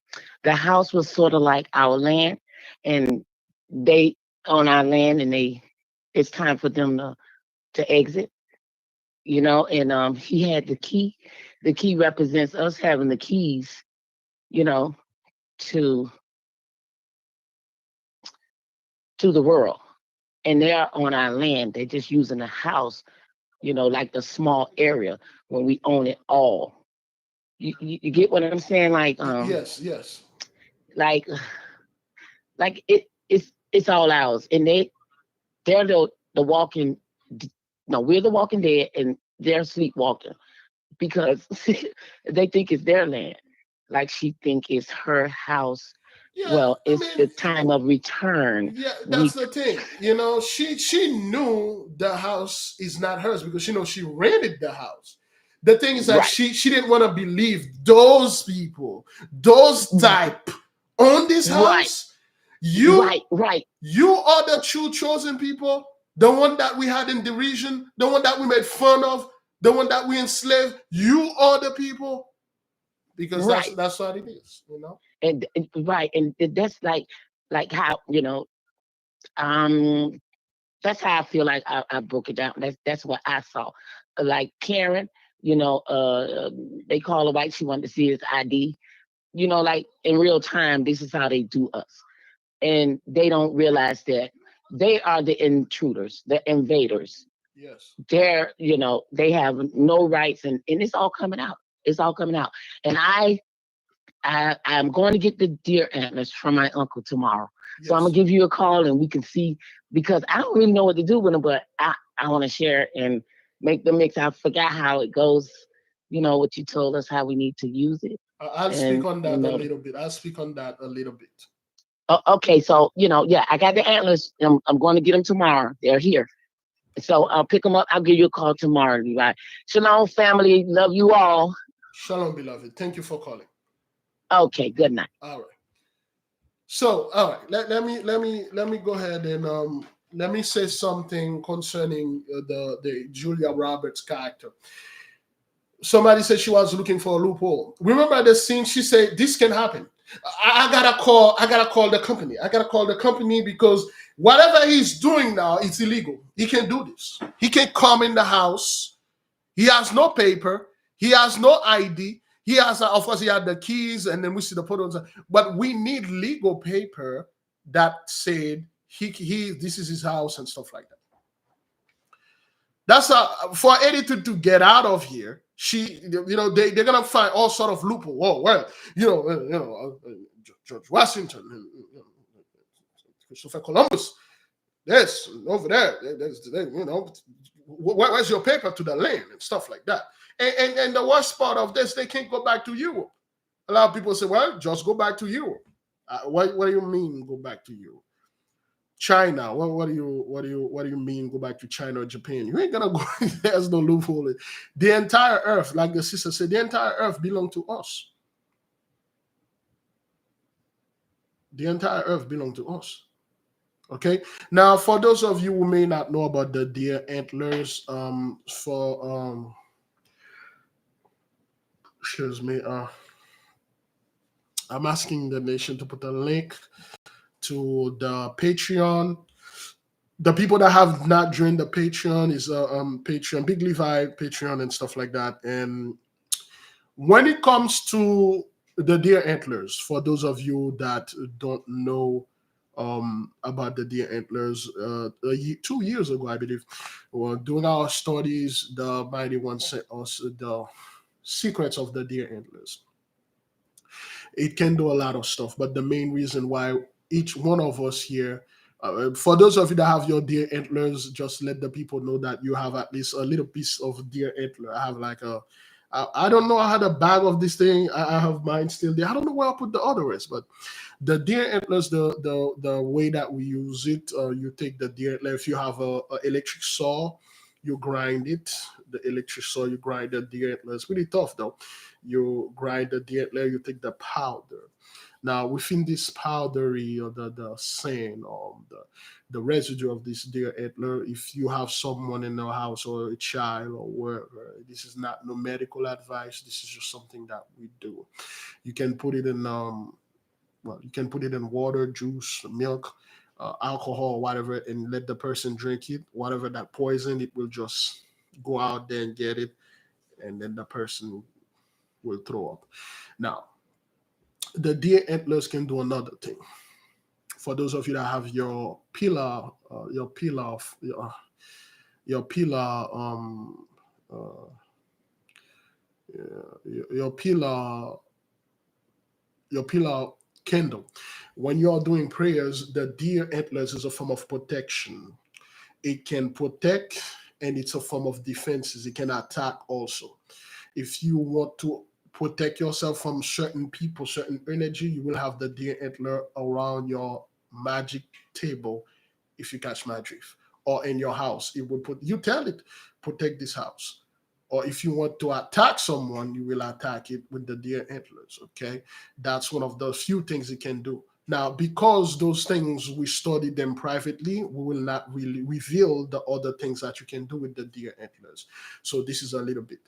house was sort of like our land, and they on our land, and it's time for them to exit. And he had the key. The key represents us having the keys, to the world, and they are on our land. They're just using the house, like the small area when we own it all. You get what I'm saying? Like yes, like it's all ours, and they're the walking. No, we're the walking dead, and they're sleepwalking because they think it's their land. Like she think it's her house. Yeah, well, it's the time of return. Yeah, that's the thing. She knew the house is not hers because she rented the house. The thing is that Right. she didn't want to believe those people, those type own this house. Right. Right. You are the true chosen people, the one that we had in derision, the one that we made fun of, the one that we enslaved. You are the people, because Right. that's what it is, And right, and that's like how that's how I feel like I broke it down. That's what I saw. Like Karen, they call her white. She wanted to see his ID. Like in real time, this is how they do us, and they don't realize that they are the intruders, the invaders. Yes. They have no rights, and it's all coming out. It's all coming out, and I'm going to get the deer antlers from my uncle tomorrow. Yes. So I'm gonna give you a call and we can see, because I don't really know what to do with them, but I want to share and make the mix. I forgot how it goes. What you told us how we need to use it. I'll speak and on you that a know. little bit. I'll speak on that a little bit. Okay, so yeah, I got the antlers. I'm going to get them tomorrow. They're here, so I'll pick them up. I'll give you a call tomorrow, Levi. Shalom, family. Love you all. Shalom, beloved. Thank you for calling. Okay, good night. All right. So, all right. Let me go ahead and let me say something concerning the Julia Roberts character. Somebody said she was looking for a loophole. Remember the scene? She said this can happen. I gotta call. I gotta call the company. I gotta call the company because whatever he's doing now, it's illegal. He can do this. He can come in the house. He has no paper. He has no ID. He has, of course, he had the keys, and then we see the photos. But we need legal paper that said he this is his house and stuff like that. That's for Eddie to get out of here. They're gonna find all sort of loophole. Oh well, George Washington, Christopher Columbus. Yes, over there. Where's your paper to the land and stuff like that. And the worst part of this, they can't go back to Europe. A lot of people say, well, just go back to Europe. What do you mean go back to Europe? China. What do you mean go back to China or Japan? You ain't gonna go. There's no loophole. The entire earth, like the sister said, the entire earth belongs to us. The entire earth belongs to us. Okay. Now, for those of you who may not know about the deer antlers, excuse me, I'm asking the nation to put a link to the Patreon. The people that have not joined the Patreon is Patreon, Big Levi, Patreon, and stuff like that. And when it comes to the deer antlers, for those of you that don't know about the deer antlers, 2 years ago, I believe, doing our studies, the Mighty One sent us the secrets of the deer antlers. It can do a lot of stuff, but the main reason why each one of us here, for those of you that have your deer antlers, just let the people know that you have at least a little piece of deer antler. I have like I don't know. I had a bag of this thing. I have mine still there. I don't know where I put the other rest, but the deer antlers, the way that we use it, you take the deer antler. If you have a electric saw, you grind it. The electric saw, you grind the deer antler. It's really tough though. You grind the deer antler. You take the powder. Now, within this powdery or the sand or the residue of this deer antler, if you have someone in the house or a child or wherever, this is not no medical advice. This is just something that we do. You can put it in you can put it in water, juice, milk, alcohol, whatever, and let the person drink it. Whatever that poison, it will just go out there and get it, and then the person will throw up. Now, the deer antlers can do another thing. For those of you that have your pillar, your pillar, uh, your pillar, your pillar candle. When you are doing prayers, the deer antlers is a form of protection. It can protect, and it's a form of defenses. It can attack also. If you want to protect yourself from certain people, certain energy, you will have the deer antler around your magic table, if you catch my drift, or in your house. It will put you tell it, protect this house. Or if you want to attack someone, you will attack it with the deer antlers. Okay, that's one of the few things it can do. Now, because those things we study them privately, we will not really reveal the other things that you can do with the deer antlers. So this is a little bit.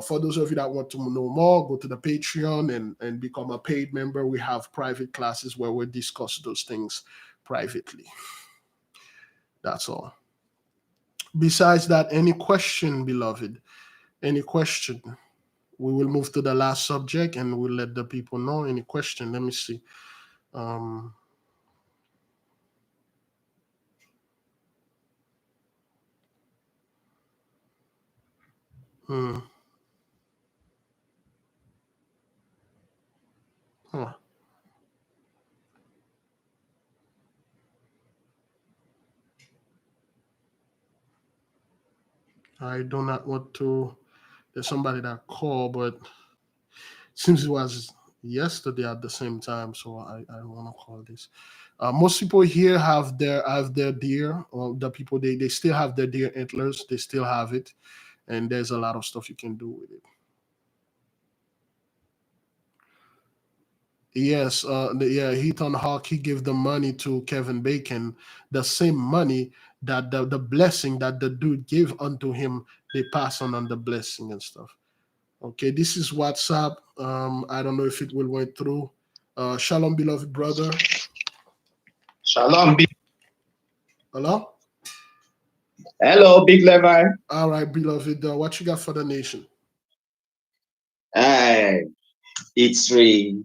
For those of you that want to know more, go to the Patreon and become a paid member. We have private classes where we discuss those things privately. That's all. Besides that, any question, beloved? Any question? We will move to the last subject and we'll let the people know. Any question? Let me see. Um, hmm. Huh. I do not want to. There's somebody that called, but seems it was yesterday at the same time, so I want to call this. Most people here have their deer, or the people they still have their deer antlers. They still have it, and there's a lot of stuff you can do with it. Yes, yeah, Heaton Hawk, he gave the money to Kevin Bacon, the same money that the blessing that the dude gave unto him, they pass on the blessing and stuff. Okay, this is WhatsApp. I don't know if it will went through. Shalom, beloved brother. Shalom, Hello? hello, Big Levi. All right, beloved. What you got for the nation? Hi, it's Ray.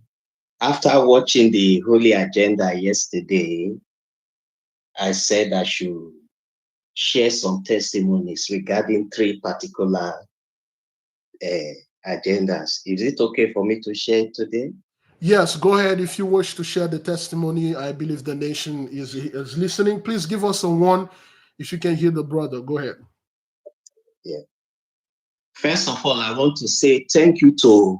After watching the Holy Agenda yesterday, I said I should share some testimonies regarding three particular agendas. Is it okay for me to share today? Yes, go ahead. If you wish to share the testimony, I believe the nation is listening. Please give us a one if you can hear the brother. Go ahead. Yeah. First of all, I want to say thank you to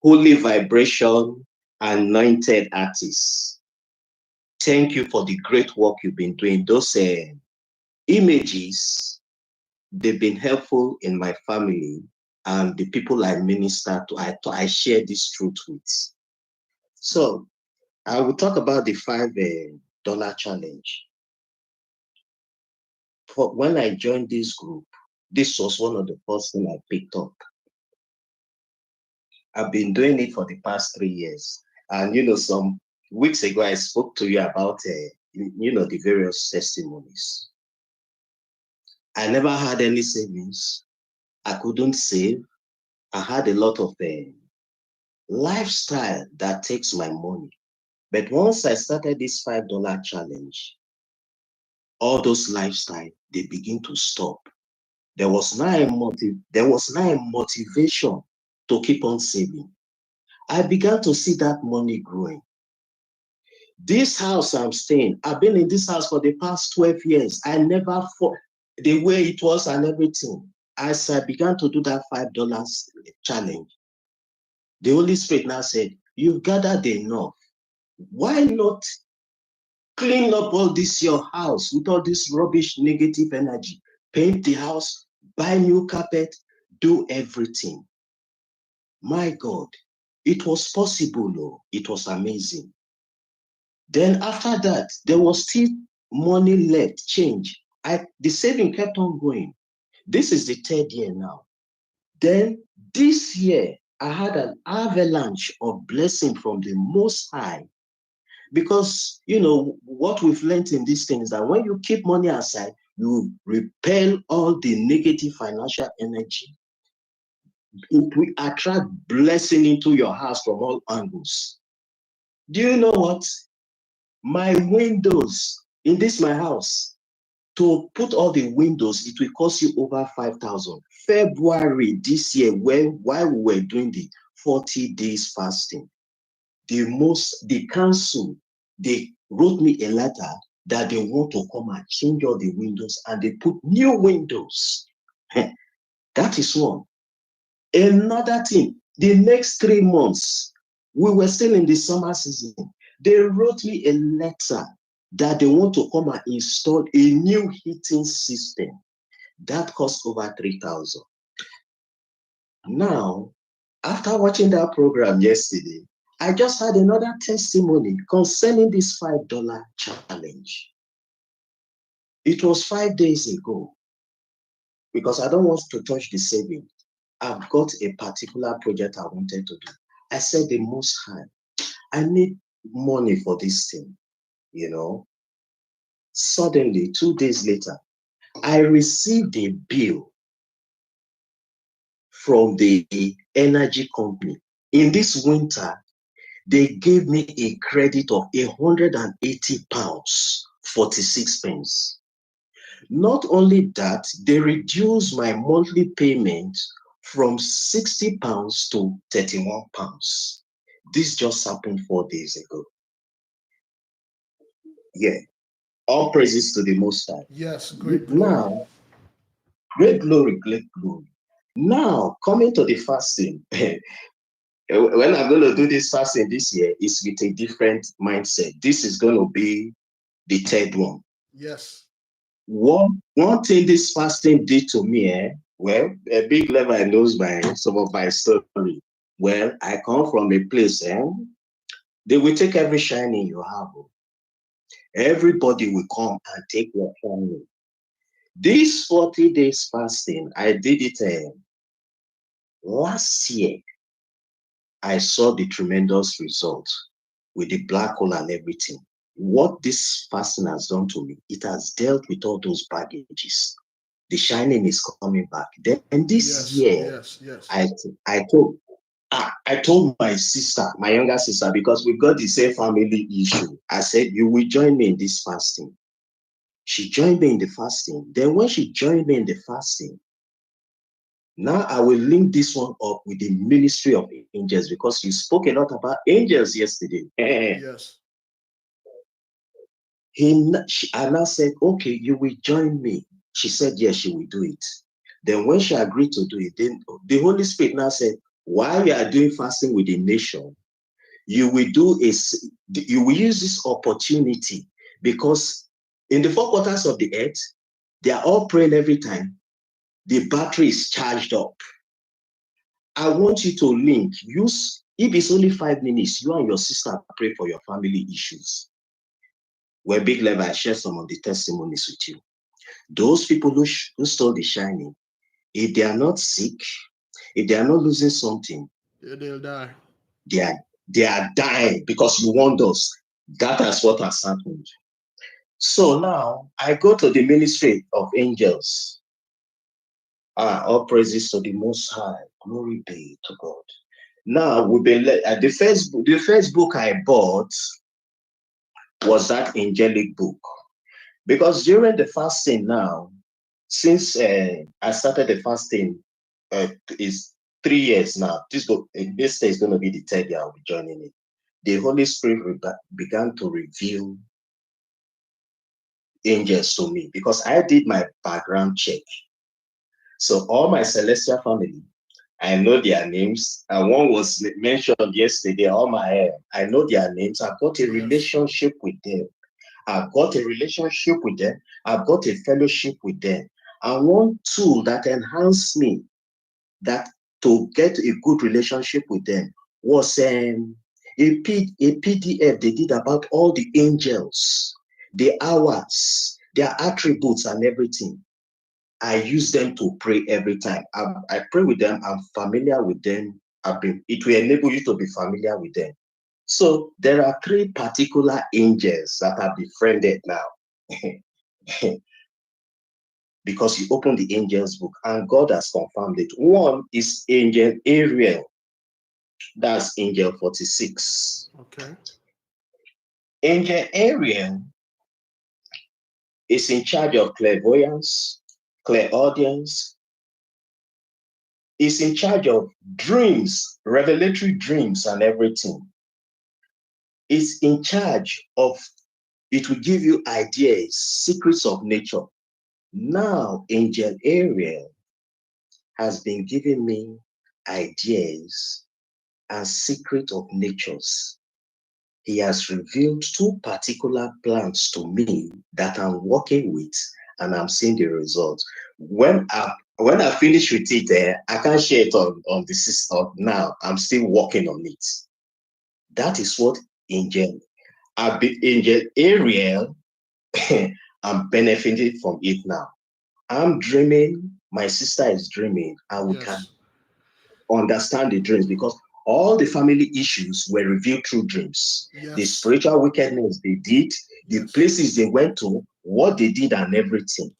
Holy Vibration Anointed Artists. Thank you for the great work you've been doing. Those images, they've been helpful in my family and the people I minister to, I share this truth with. So I will talk about the $5 challenge. When I joined this group, this was one of the first things I picked up. I've been doing it for the past 3 years. And some weeks ago, I spoke to you about, the various testimonies. I never had any savings. I couldn't save. I had a lot of lifestyle that takes my money. But once I started this $5 challenge, all those lifestyle, they begin to stop. There was now a motivation to keep on saving. I began to see that money growing. This house I'm staying, I've been in this house for the past 12 years. I never fought the way it was and everything. As I began to do that $5 challenge, the Holy Spirit now said, you've gathered enough. Why not clean up all this your house with all this rubbish, negative energy? Paint the house, buy new carpet, do everything. My God, it was possible, though. It was amazing. Then after that, there was still money left, change. The saving kept on going. This is the third year now. Then this year, I had an avalanche of blessing from the Most High. Because, what we've learned in these things is that when you keep money aside, you repel all the negative financial energy. It will attract blessing into your house from all angles. Do you know what? My windows in my house, to put all the windows, it will cost you over 5,000. February this year, while we were doing the 40 days fasting, the council, they wrote me a letter that they want to come and change all the windows, and they put new windows. That is one. Another thing, the next 3 months, we were still in the summer season. They wrote me a letter that they want to come and install a new heating system. That cost over 3,000. Now, after watching that program yesterday, I just had another testimony concerning this $5 challenge. It was 5 days ago, because I don't want to touch the saving. I've got a particular project I wanted to do. I said, the Most High, I need money for this thing, Suddenly, 2 days later, I received a bill from the energy company. In this winter, they gave me a credit of £180, 46 pence. Not only that, they reduced my monthly payment from £60 to £31. This just happened 4 days ago. Yeah. All praises to the Most High. Yes, great glory. Now, great glory, great glory. Now, coming to the fasting, When I'm going to do this fasting this year, it's with a different mindset. This is going to be the third one. Yes. One thing this fasting did to me, well, a big level knows some of my story. Well, I come from a place, they will take every shining you have. Everybody will come and take your shining. This 40 days fasting, I did it last year. I saw the tremendous result with the black hole and everything. What this fasting has done to me, it has dealt with all those baggages. The shining is coming back. Then this year, Yes. I told my sister, my younger sister, because we've got the same family issue. I said, you will join me in this fasting. She joined me in the fasting. Then when she joined me in the fasting, now I will link this one up with the ministry of angels, because you spoke a lot about angels yesterday. Yes. I now said, okay, you will join me. She said, yes, she will do it. Then when she agreed to do it, then the Holy Spirit now said, while you are doing fasting with the nation, you will use this opportunity, because in the four quarters of the earth, they are all praying every time. The battery is charged up. I want you to link, if it's only 5 minutes, you and your sister pray for your family issues. Where Big Level, I share some of the testimonies with you. Those people who stole the shining, if they are not sick, if they are not losing something, they'll die. They are dying because you want us. That is what has happened. So now I go to the ministry of angels. All praises to the Most High. Glory be to God. Now we've been the first book I bought was that angelic book, because during the fasting now, since I started the fasting, is 3 years now. This day is going to be the third year I'll be joining it. The Holy Spirit began to reveal angels to me, because I did my background check. So all my celestial family, I know their names. And one was mentioned yesterday, I know their names. I've got a relationship with them. I've got a relationship with them. I've got a fellowship with them. And one tool that enhanced me to get a good relationship with them was a PDF they did about all the angels, the hours, their attributes and everything. I use them to pray every time. I pray with them. I'm familiar with them. It will enable you to be familiar with them. So there are 3 particular angels that are befriended now. Because you open the angels book and God has confirmed it. One is Angel Ariel. That's Angel 46. Okay. Angel Ariel is in charge of clairvoyance, clairaudience. Is in charge of dreams, revelatory dreams and everything. It's in charge of, it will give you ideas, secrets of nature. Now, Angel Ariel has been giving me ideas and secret of natures. He has revealed 2 particular plants to me that I'm working with, and I'm seeing the results. When I finish with it, I can't share it on the system now. I'm still working on it. That is what Angel Ariel, I'm benefiting from it now. I'm dreaming, my sister is dreaming, and we can understand the dreams, because all the family issues were revealed through dreams. The spiritual wickedness they did, the places they went to, what they did and everything.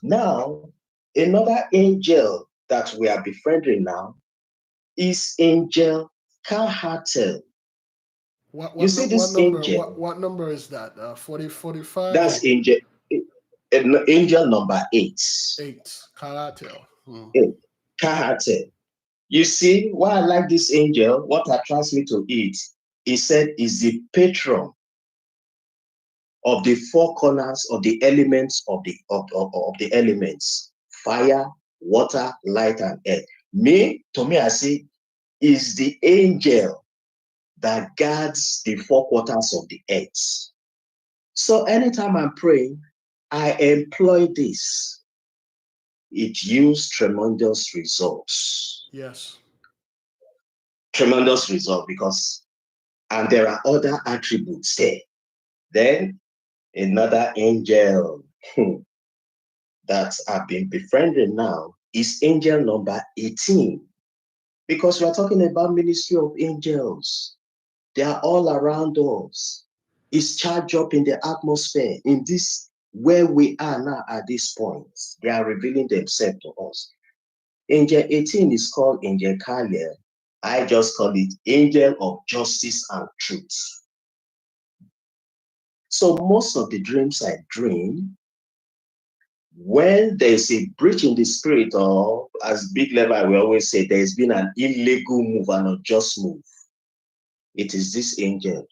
Now, another angel that we are befriending now is Angel Kahatel. What You see this number? angel? What number is that? 40, 45? That's angel number 8. 8. Karatel. Kahatel. You see, why I like this angel, what attracts me to it, he said is the patron of the 4 corners of the elements of the elements: fire, water, light, and air. To me, I see is the angel that guards the four quarters of the earth. So anytime I'm praying, I employ this. It yields tremendous results. Yes. Tremendous result because, and there are other attributes there. Then another angel that I've been befriending now is angel number 18. Because we're talking about ministry of angels. They are all around us. It's charged up in the atmosphere. In this, where we are now at this point, they are revealing themselves to us. Angel 18 is called Angel Kaliel. I just call it Angel of Justice and Truth. So most of the dreams I dream, when there's a breach in the spirit, or as Biglevi we always say, there's been an illegal move, an unjust move, it is this angel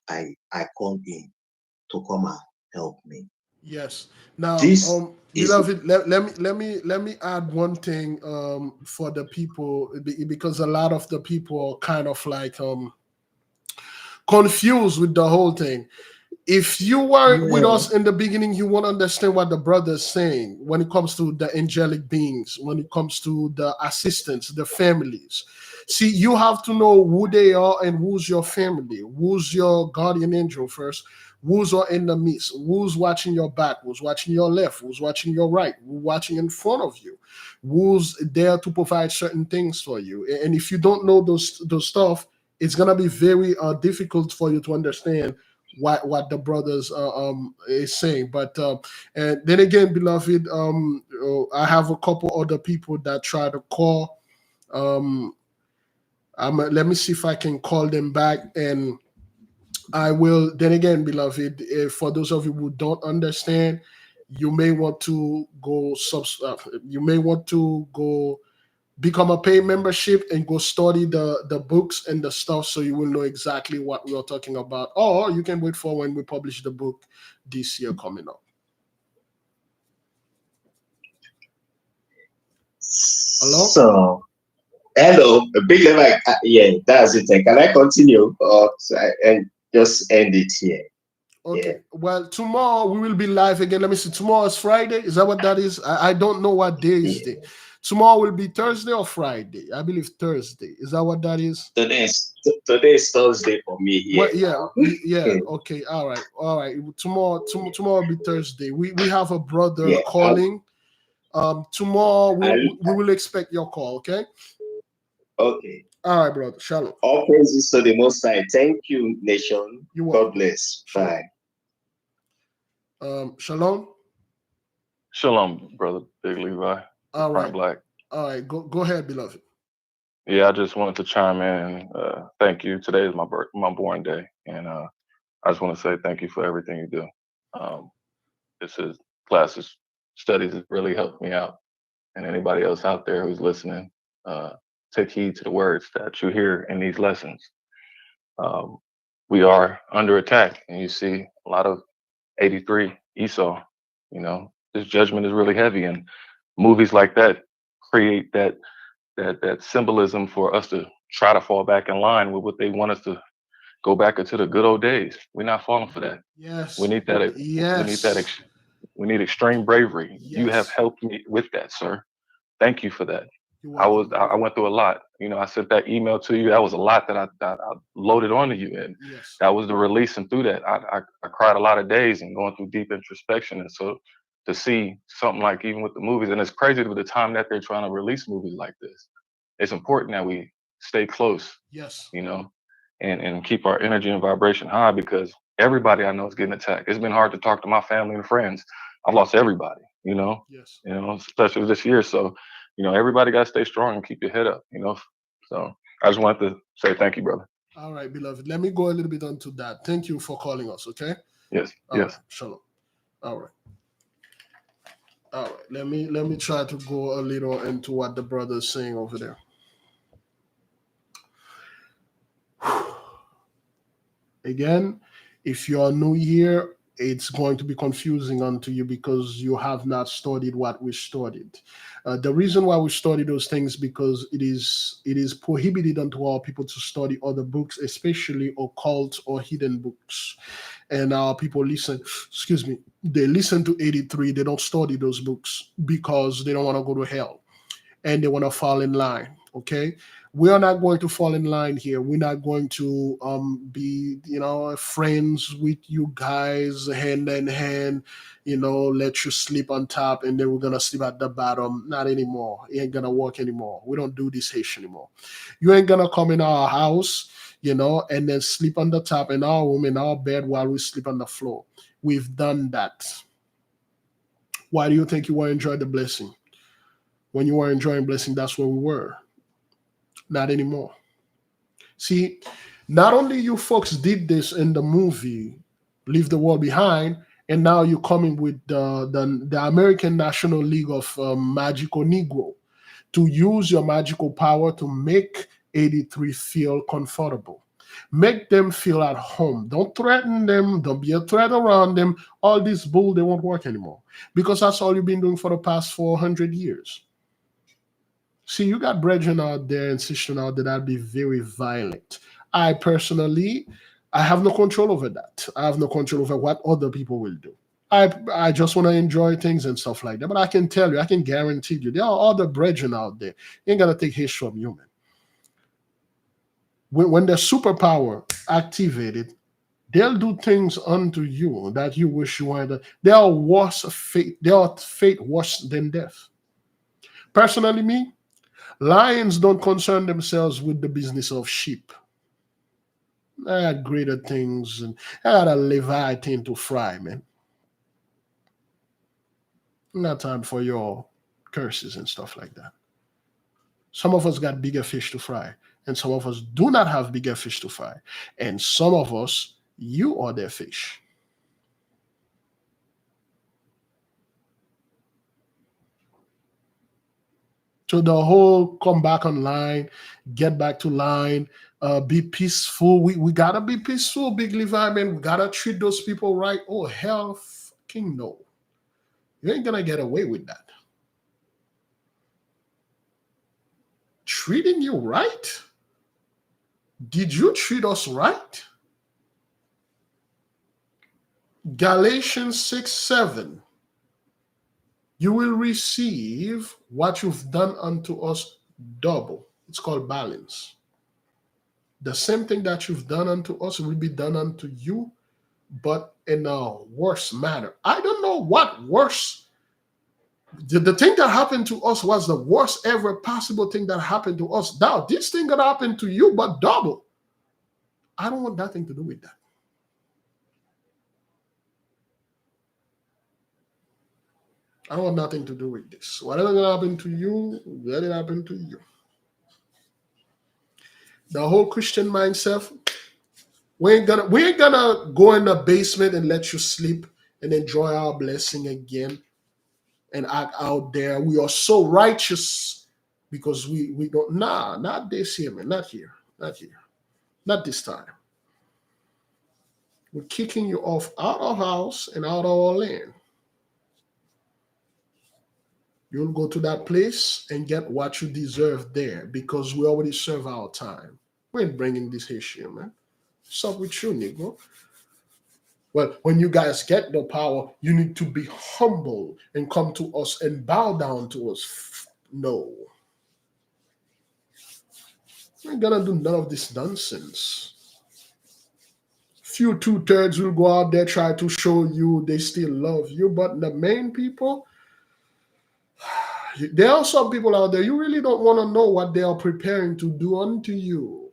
I call in to come and help me. Yes. Now, This is beloved, let me add one thing for the people, because a lot of the people are kind of like confused with the whole thing. If you weren't with us in the beginning, you won't understand what the brother is saying when it comes to the angelic beings, when it comes to the assistants, the families. See, you have to know who they are and who's your family, who's your guardian angel first, who's are in the midst, who's watching your back, who's watching your left, who's watching your right, who's watching in front of you, who's there to provide certain things for you. And if you don't know those stuff, it's gonna be very difficult for you to understand what the brothers is saying. But and then again, beloved, I have a couple other people that try to call. Let me see if I can call them back, and I will. Then again, beloved, for those of you who don't understand, you may want to go you may want to go become a paid membership and go study the books and the stuff, so you will know exactly what we are talking about. Or you can wait for when we publish the book this year coming up. Hello? so. Hello, Biglevi. Yeah, that's it. Can I continue and just end it here? Yeah. Okay. Well, tomorrow we will be live again. Let me see. Tomorrow is Friday. Is that what that is? I don't know what day is Yeah. it. Tomorrow will be Thursday or Friday. I believe Thursday. Is that what that is? Today is Thursday for me Well, here yeah, now. yeah. Okay. All right. All right. Tomorrow will be Thursday. We have a brother Yeah. calling. Tomorrow I, we will expect your call. Okay. okay. All right, brother. Shalom. All praises to the Most High. Thank you, nation. You're God welcome. bless. Shalom. Bye. Shalom. Shalom, brother Big Levi, All Prime right. Black. All right. Go ahead, beloved. Yeah, I just wanted to chime in and thank you. Today is my born day, and I just want to say thank you for everything you do. Um, this is classes, studies has really helped me out, and anybody else out there who's listening, uh, take heed to the words that you hear in these lessons. Um, we are under attack, and you see a lot of 83 Esau. You know, this judgment is really heavy, and movies like that create that symbolism for us to try to fall back in line with what they want us to go back into the good old days. We're not falling for that. We Yes. need that. We need that. Yes. We need extreme bravery. You have Yes. helped me with that, sir. Thank you for that. You're I welcome, was. I brother. went through a lot. You know, I sent that email to you. That was a lot that I loaded onto you, and Yes. that was the release. And through that, I cried a lot of days and going through deep introspection. And so to see something like even with the movies, and it's crazy with the time that they're trying to release movies like this. It's important that we stay close, Yes. you know, and keep our energy and vibration high because everybody I know is getting attacked. It's been hard to talk to my family and friends. I've lost everybody, Yes. especially this year. So, everybody got to stay strong and keep your head up, So I just wanted to say thank you, brother. All right, beloved. Let me go a little bit onto that. Thank you for calling us. Okay. Yes, All right. yes. Shalom. All right. All right. Let me try to go a little into what the brother is saying over there. Again, if you are new here, it's going to be confusing unto you because you have not studied what we studied. The reason why we study those things because it is prohibited unto our people to study other books, especially occult or hidden books. And our people listen, excuse me, they listen to 83. They don't study those books because they don't want to go to hell and they want to fall in line. Okay, we are not going to fall in line here. We're not going to be, friends with you guys hand in hand. Let you sleep on top and then we're gonna sleep at the bottom. Not anymore. It ain't gonna work anymore. We don't do this Haitian anymore. You ain't gonna come in our house, and then sleep on the top in our room in our bed while we sleep on the floor. We've done that. Why do you think you want to enjoy the blessing? When you were enjoying blessing, that's where we were. Not anymore. See, not only you folks did this in the movie, Leave the World Behind, and now you're coming with the American National League of Magical Negro to use your magical power to make 83 feel comfortable. Make them feel at home. Don't threaten them. Don't be a threat around them. All this bull, they won't work anymore. Because that's all you've been doing for the past 400 years. See, you got brethren out there and sisters out there that be very violent. I personally, I have no control over that. I have no control over what other people will do. I just want to enjoy things and stuff like that. But I can tell you, I can guarantee you, there are other brethren out there. You ain't gonna take his from you, man. When the superpower activated, they'll do things unto you that you wish you weren't. They are worse fate. They are fate worse than death. Personally, me, lions don't concern themselves with the business of sheep. I had greater things, and I had a Leviathan to fry, man. Not time for your curses and stuff like that. Some of us got bigger fish to fry, and some of us do not have bigger fish to fry. And some of us, you are their fish. So the whole come back online, get back to line, be peaceful. We gotta be peaceful, Big Levi, man. We gotta treat those people right. Oh hell, fucking no! You ain't gonna get away with that. Treating you right? Did you treat us right? Galatians 6:7. You will receive what you've done unto us double. It's called balance. The same thing that you've done unto us will be done unto you, but in a worse manner. I don't know what worse. The thing that happened to us was the worst ever possible thing that happened to us. Now, this thing that happened to you, but double. I don't want nothing to do with that. I don't want nothing to do with this. Whatever gonna happen to you, let it happen to you. The whole Christian mindset, we ain't gonna go in the basement and let you sleep and enjoy our blessing again and act out there. We are so righteous because we don't. Nah, not this here, man. Not here. Not here. Not this time. We're kicking you off out of house and out of our land. You'll go to that place and get what you deserve there because we already serve our time. We ain't bringing this issue, man. What's up with you, Negro? Well, when you guys get the power, you need to be humble and come to us and bow down to us. No. We ain't gonna do none of this nonsense. Few 2/3 will go out there, try to show you they still love you, but the main people, there are some people out there, you really don't want to know what they are preparing to do unto you.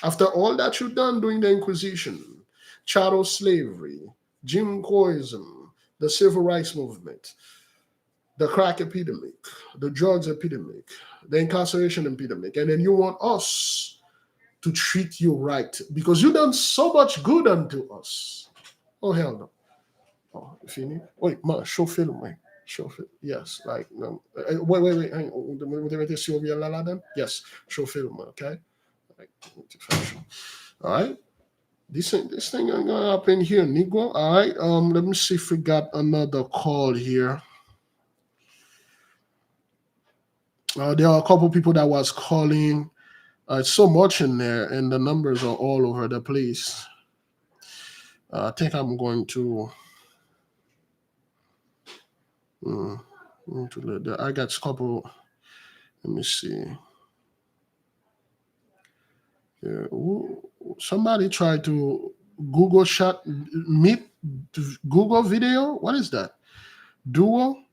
After all that you've done during the Inquisition, chattel slavery, Jim Crowism, the civil rights movement, the crack epidemic, the drugs epidemic, the incarceration epidemic, and then you want us to treat you right because you done so much good unto us. Oh hell no! Oh, if you need, wait, man, show film, wait, show film. Yes, like no, wait, hang on. Yes, show film, okay. Like, all right. This thing ain't gonna happen here, Negro. All right. Let me see if we got another call here. There are a couple people that was calling. It's so much in there, and the numbers are all over the place. I think I'm going to. I got a couple. Let me see. Yeah, somebody tried to Google shot meet Google video. What is that? Duo?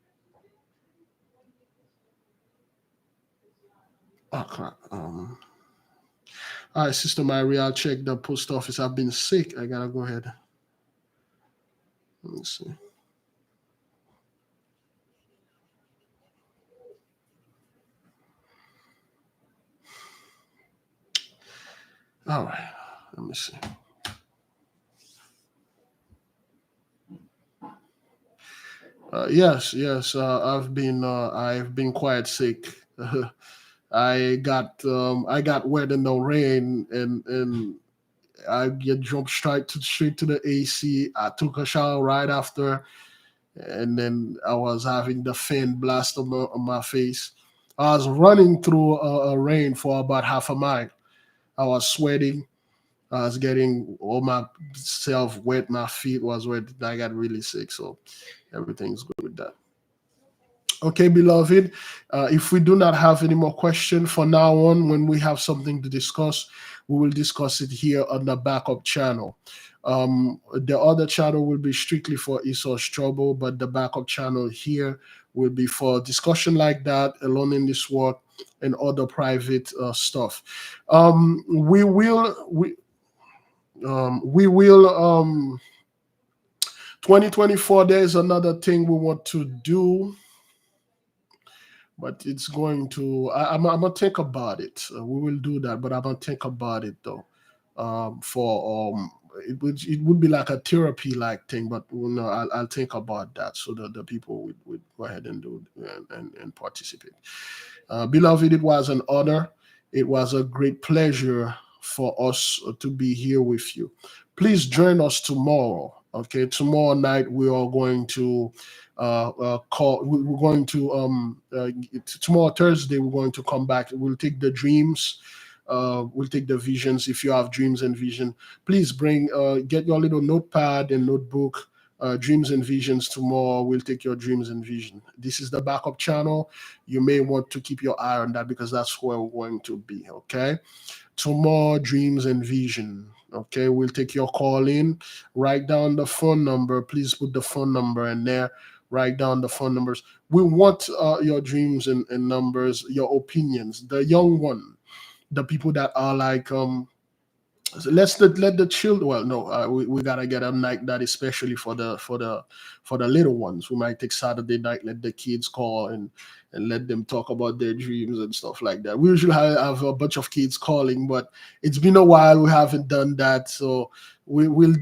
Oh crap. All right, Sister Maria, I'll check the post office. I've been sick. I gotta go ahead. Let me see. All right. Let me see. Yes. I've been quite sick. I got wet in the rain, and I get jumped straight to the AC. I took a shower right after, and then I was having the fan blast on my face. I was running through a rain for about half a mile. I was sweating. I was getting all myself wet. My feet was wet. I got really sick. So everything's good with that. Okay, beloved. If we do not have any more questions for now on, when we have something to discuss, we will discuss it here on the backup channel. The other channel will be strictly for Esau's Trouble, but the backup channel here will be for discussion like that, alone in this world, and other private stuff. We will 2024. There is another thing we want to do, but it's going to. I'm gonna think about it. We will do that, but I'm gonna think about it though. For it would be like a therapy like thing, but I'll think about that so that the people would go ahead and do and participate. Beloved, it was an honor. It was a great pleasure for us to be here with you. Please join us tomorrow. Okay, tomorrow night we are going to call. We're going to tomorrow Thursday. We're going to come back. We'll take the dreams. We'll take the visions. If you have dreams and vision, please get your little notepad and notebook. Dreams and visions tomorrow. We'll take your dreams and vision. This is the backup channel. You may want to keep your eye on that because that's where we're going to be. Okay. Tomorrow, dreams and vision. Okay. We'll take your call in. Write down the phone number. Please put the phone number in there. Write down the phone numbers. We want your dreams and numbers, your opinions. The young one, the people that are like so let the children. Well, no, we gotta get a night that especially for the little ones. We might take Saturday night, let the kids call and let them talk about their dreams and stuff like that. We usually have a bunch of kids calling, but it's been a while we haven't done that. So we'll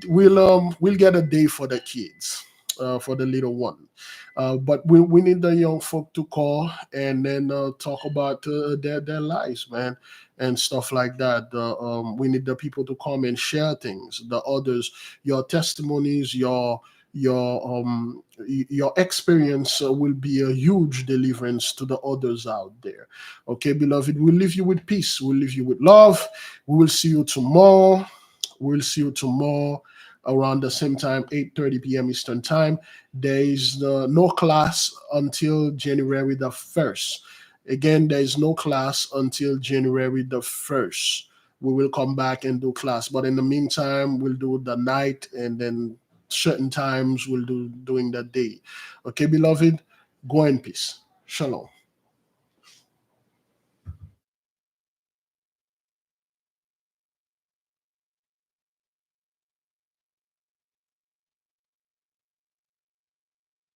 get a day for the kids, for the little one. But we need the young folk to call and then talk about their lives, man, and stuff like that. We need the people to come and share things. The others, your testimonies, your experience will be a huge deliverance to the others out there. Okay, beloved, we'll leave you with peace. We'll leave you with love. We will see you tomorrow. We'll see you tomorrow around the same time, 8:30 p.m. Eastern Time. There is no class until January the 1st. Again, there is no class until January the 1st. We will come back and do class. But in the meantime, we'll do the night and then certain times we'll do during the day. Okay, beloved, go in peace. Shalom.